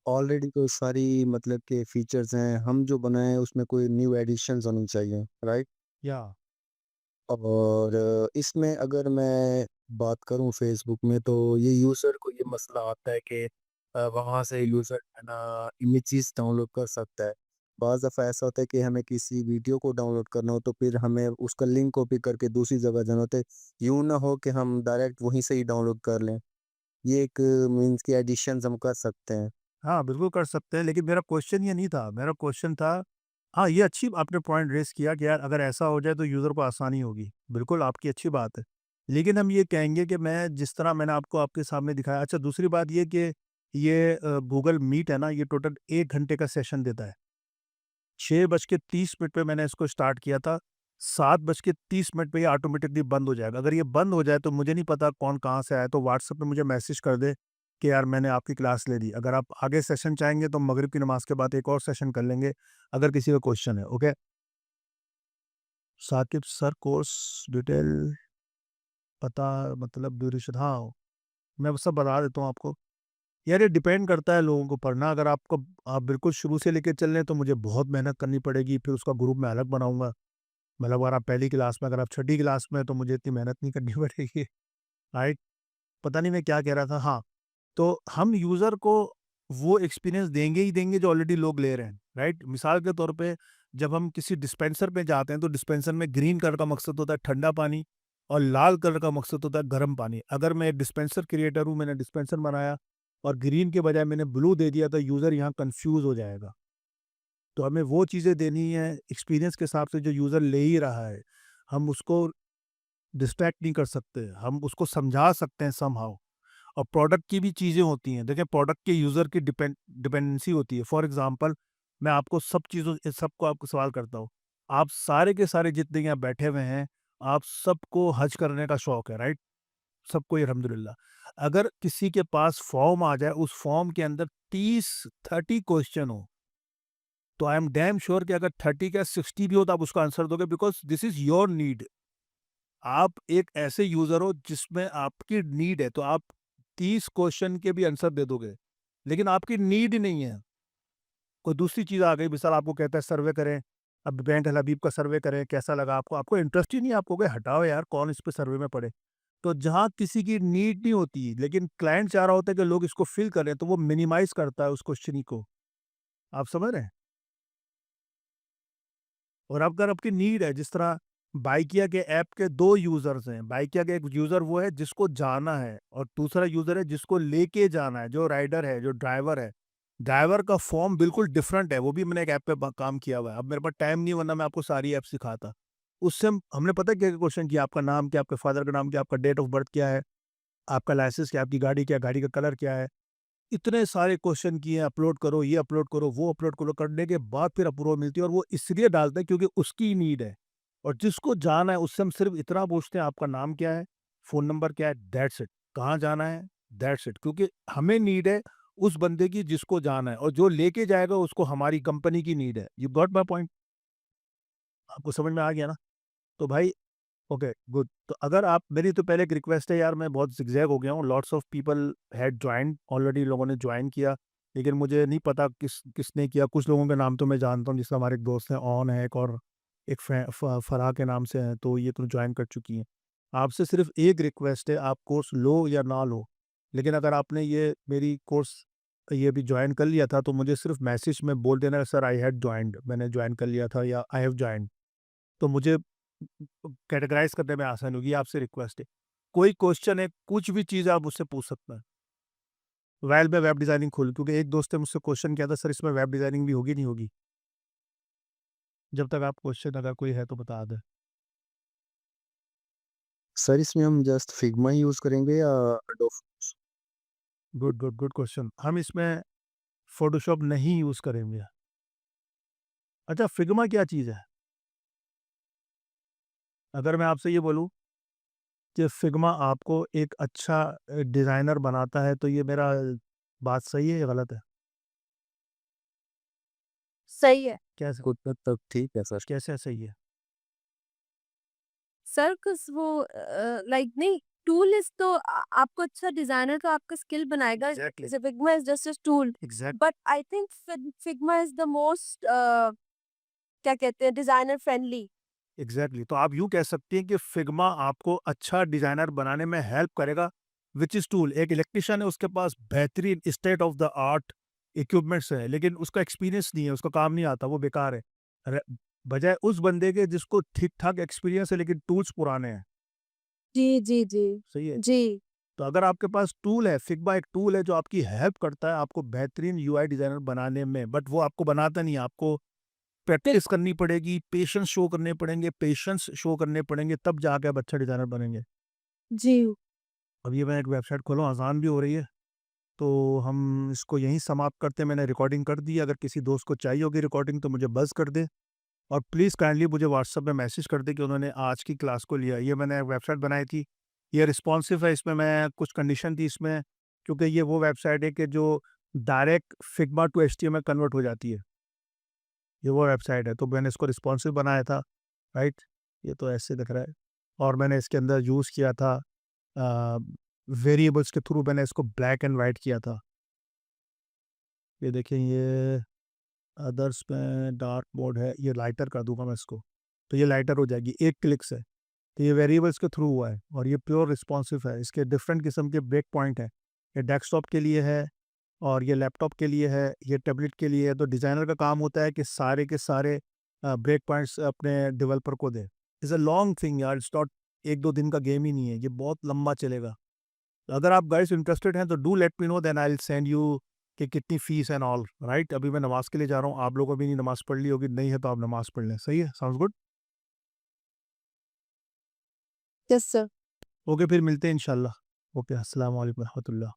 ऑलरेडी तो सारी मतलब के फीचर्स हैं, हम जो बनाएँ उसमें कोई न्यू एडिशंस होनी चाहिए, राइट? या और इसमें अगर मैं बात करूँ फ़ेसबुक में तो ये यूज़र को ये मसला आता है कि वहाँ से यूज़र है ना इमेजेस डाउनलोड कर सकता है। बाज़ दफ़ा ऐसा होता है कि हमें किसी वीडियो को डाउनलोड करना हो तो फिर हमें उसका लिंक कॉपी करके दूसरी जगह जाना होता है। यूँ ना हो कि हम डायरेक्ट वहीं से ही डाउनलोड कर लें। ये एक मीन्स की एडिशंस हम कर सकते हैं। हाँ, बिल्कुल कर सकते हैं, लेकिन मेरा क्वेश्चन ये नहीं था। मेरा क्वेश्चन था हाँ, ये अच्छी आपने पॉइंट रेज़ किया कि यार अगर ऐसा हो जाए तो यूज़र को आसानी होगी। बिल्कुल आपकी अच्छी बात है। लेकिन हम ये कहेंगे कि मैं जिस तरह मैंने आपको आपके सामने दिखाया अच्छा दूसरी बात ये कि ये गूगल मीट है ना, ये टोटल 1 घंटे का सेशन देता है। 6:30 पे मैंने इसको स्टार्ट किया था, 7:30 पे ये ऑटोमेटिकली बंद हो जाएगा। अगर ये बंद हो जाए तो मुझे नहीं पता कौन कहाँ से आया, तो व्हाट्सएप पे मुझे मैसेज कर दे कि यार मैंने आपकी क्लास ले ली। अगर आप आगे सेशन चाहेंगे तो मगरिब की नमाज़ के बाद एक और सेशन कर लेंगे, अगर किसी का क्वेश्चन है, okay? Saqib sir course detail पता मतलब ड्यूरेशन हाँ, मैं वो सब बता देता हूँ आपको। यार ये डिपेंड करता है लोगों को पढ़ना अगर आपको आप बिल्कुल शुरू से लेके चल रहे हैं तो मुझे बहुत मेहनत करनी पड़ेगी, फिर उसका ग्रुप मैं अलग बनाऊँगा। मतलब अगर आप पहली क्लास में अगर आप छठी क्लास में हैं, तो मुझे इतनी मेहनत नहीं करनी पड़ेगी, राइट? पता नहीं मैं क्या कह रहा था? हाँ, तो हम यूज़र को वो एक्सपीरियंस देंगे ही देंगे जो ऑलरेडी लोग ले रहे हैं, राइट? मिसाल के तौर पे जब हम किसी डिस्पेंसर पे जाते हैं, तो डिस्पेंसर में ग्रीन कलर का मकसद होता है ठंडा पानी और लाल कलर का मकसद होता है गर्म पानी। अगर मैं एक डिस्पेंसर क्रिएटर हूँ, मैंने डिस्पेंसर बनाया और ग्रीन के बजाय मैंने ब्लू दे दिया, तो यूज़र यहाँ कन्फ्यूज़ हो जाएगा। तो हमें वो चीज़ें देनी है एक्सपीरियंस के हिसाब से जो यूज़र ले ही रहा है। हम उसको डिस्ट्रैक्ट नहीं कर सकते, हम उसको समझा सकते हैं समहाउ और प्रोडक्ट की भी चीज़ें होती हैं। देखिए प्रोडक्ट के यूज़र की डिपेंडेंसी होती है। फॉर एग्ज़ाम्पल मैं आपको सब चीज़ों सबको आपको सवाल करता हूँ। आप सारे के सारे जितने यहाँ बैठे हुए हैं, आप सबको हज करने का शौक है, राइट? सबको ही अल्हम्दुलिल्लाह। अगर किसी के पास फॉर्म आ जाए, उस फॉर्म के अंदर 30 क्वेश्चन हो तो आई एम डैम श्योर कि अगर 30 क्या 60 भी हो तो आप उसका आंसर दोगे because this is your need. आप एक ऐसे यूज़र हो जिसमें आपकी नीड है, तो आप 30 क्वेश्चन के भी आंसर दे दोगे। लेकिन आपकी नीड ही नहीं है। कोई दूसरी चीज़ आ गई मिसाल आपको कहता है सर्वे करें, अब बैंक अल हबीब का सर्वे करें, कैसा लगा आपको? आपको इंटरेस्ट ही नहीं है, आप कहोगे हटाओ यार कौन इस पे सर्वे में पड़े। तो जहाँ किसी की नीड नहीं होती, लेकिन क्लाइंट चाह रहा होता है कि लोग इसको फ़िल करें, तो वो मिनिमाइज़ करता है उस क्वेश्चन को। आप समझ रहे हैं? और अगर आपकी नीड है जिस तरह बाइकिया के ऐप के 2 यूज़र्स हैं। बाइकिया का एक यूज़र वो है जिसको जाना है और दूसरा यूज़र है जिसको लेके जाना है, जो राइडर है, जो ड्राइवर है। ड्राइवर का फ़ॉर्म बिल्कुल डिफरेंट है, वो भी मैंने एक ऐप पे ब काम किया हुआ है। अब मेरे पास टाइम नहीं है वरना मैं आपको सारी ऐप सिखाता। उससे हमने पता है क्या-क्या क्वेश्चन किया? आपका नाम क्या है? आपके फादर का नाम क्या है? आपका डेट ऑफ बर्थ क्या है? आपका लाइसेंस क्या है? आपकी गाड़ी क्या है? गाड़ी का कलर क्या है? इतने सारे क्वेश्चन किए अपलोड करो, ये अपलोड करो, वो अपलोड करो, करने के बाद फिर अप्रूवल मिलती है और वो इसलिए डालते हैं क्योंकि उसकी नीड है। और जिसको जाना है उससे हम सिर्फ इतना पूछते हैं आपका नाम क्या है? फ़ोन नंबर क्या है? That's it. कहाँ जाना है? That's it. क्योंकि हमें नीड है उस बंदे की जिसको जाना है और जो लेके जाएगा उसको हमारी कंपनी की नीड है। You got my point? आपको समझ में आ गया ना? तो भाई ओके, गुड। तो अगर आप मेरी तो पहले एक रिक्वेस्ट है यार मैं बहुत ज़िगज़ैग हो गया हूँ, lots of people had joined already लोगों ने जॉइन किया, लेकिन मुझे नहीं पता किसने किया, कुछ लोगों के नाम तो मैं जानता हूँ, जैसे हमारे एक दोस्त हैं, ऑन है एक और एक फ़राह के नाम से हैं, तो ये तो जॉइन कर चुकी हैं। आपसे सिर्फ एक रिक्वेस्ट है, आप कोर्स लो या ना लो, लेकिन अगर आपने ये मेरी कोर्स ये भी ज्वाइन कर लिया था, तो मुझे सिर्फ मैसेज में बोल देना, सर आई हैड जॉइन्ड, मैंने ज्वाइन कर लिया था या आई हैव जॉइन्ड। तो मुझे कैटेगराइज़ करने में आसानी होगी, ये आपसे रिक्वेस्ट है। कोई क्वेश्चन है, कुछ भी चीज़ आप मुझसे पूछ सकते हैं। व्हाइल मैं वेब डिज़ाइनिंग खोलूँ, क्योंकि एक दोस्त ने मुझसे क्वेश्चन किया था, सर इसमें वेब डिज़ाइनिंग भी होगी, नहीं होगी? जब तक आप क्वेश्चन अगर कोई है तो बता दें। सर इसमें हम जस्ट फिग्मा ही यूज़ करेंगे या एडोब? Good question. हम इसमें फ़ोटोशॉप नहीं यूज़ करेंगे। अच्छा, फिग्मा क्या चीज़ है? अगर मैं आपसे ये बोलूँ कि फिग्मा आपको एक अच्छा डिज़ाइनर बनाता है, तो ये मेरा बात सही है या गलत है? सही है। कैसे कुछ हद तक ठीक है सर। कैसे सही है? सर कुछ वो लाइक नहीं, टूल इज़ तो आपको अच्छा डिज़ाइनर का आपका स्किल बनाएगा। Exactly, Figma is just a tool, exact but I think Figma is the most क्या कहते हैं, डिज़ाइनर फ्रेंडली। एग्ज़ैक्टली, तो आप यूँ कह सकती हैं कि फिग्मा आपको अच्छा डिज़ाइनर बनाने में हेल्प करेगा, व्हिच इज़ टूल। एक इलेक्ट्रीशियन है, उसके पास बेहतरीन state of the art equipments हैं, लेकिन उसका एक्सपीरियंस नहीं है, उसका काम नहीं आता, वो बेकार है। र बजाय उस बंदे के जिसको ठीक-ठाक एक्सपीरियंस है, लेकिन टूल्स पुराने हैं। जी, जी, जी। सही है? जी, तो अगर आपके पास टूल है, फिग्मा एक टूल है जो आपकी हेल्प करता है आपको बेहतरीन यूआई डिज़ाइनर बनाने में, बट वो आपको बनाता नहीं है, आपको फिर प्रैक्टिस करनी पड़ेगी, पेशेंस शो करने पड़ेंगे, तब जाके आप अच्छा डिज़ाइनर बनेंगे। जी, अब ये मैं एक वेबसाइट खोला हूँ, अज़ान भी हो रही है, तो हम इसको यहीं समाप्त करते हैं। मैंने रिकॉर्डिंग कर दी है, अगर किसी दोस्त को चाहिए होगी रिकॉर्डिंग तो मुझे बज़ कर दे, और प्लीज़ काइंडली मुझे व्हाट्सएप में मैसेज कर दें कि उन्होंने आज की क्लास को लिया। ये मैंने वेबसाइट बनाई थी, ये रिस्पॉन्सिव है, इसमें मैं कुछ कंडीशन थी इसमें, क्योंकि ये वो वेबसाइट है कि जो direct Figma to HTML convert हो जाती है। ये वो वेबसाइट है, तो मैंने इसको रिस्पॉन्सिव बनाया था, राइट? ये तो ऐसे दिख रहा है, और मैंने इसके अंदर यूज़ किया था अ, वेरिएबल्स के थ्रू मैंने इसको ब्लैक एंड व्हाइट किया था। ये देखें, ये अदर्स में डार्क मोड है, ये लाइटर कर दूँगा मैं इसको, तो ये लाइटर हो जाएगी एक क्लिक से। तो ये वेरिएबल्स के थ्रू हुआ है, और ये प्योर रिस्पॉन्सिव है। इसके डिफरेंट किस्म के ब्रेक पॉइंट हैं। ये डेस्कटॉप के लिए है, और ये लैपटॉप के लिए है, ये टैबलेट के लिए है। तो डिज़ाइनर का काम होता है कि सारे के सारे ब्रेक पॉइंट्स अपने डेवलपर को दे। इट्स अ लॉन्ग थिंग यार, इट्स नॉट 1-2 दिन का गेम ही नहीं है, ये बहुत लंबा चलेगा। तो अगर आप गाइस इंटरेस्टेड हैं तो do let me know, then I will send you कि कितनी फीस एंड ऑल, राइट? अभी मैं नमाज़ के लिए जा रहा हूँ, आप लोगों ने भी नमाज़ पढ़ ली होगी, नहीं है तो आप नमाज़ पढ़ लें। सही है? Sounds good? Yes sir. Okay, फिर मिलते हैं इंशाल्लाह। ओके, अस्सलाम वालेकुम रहमतुल्लाह।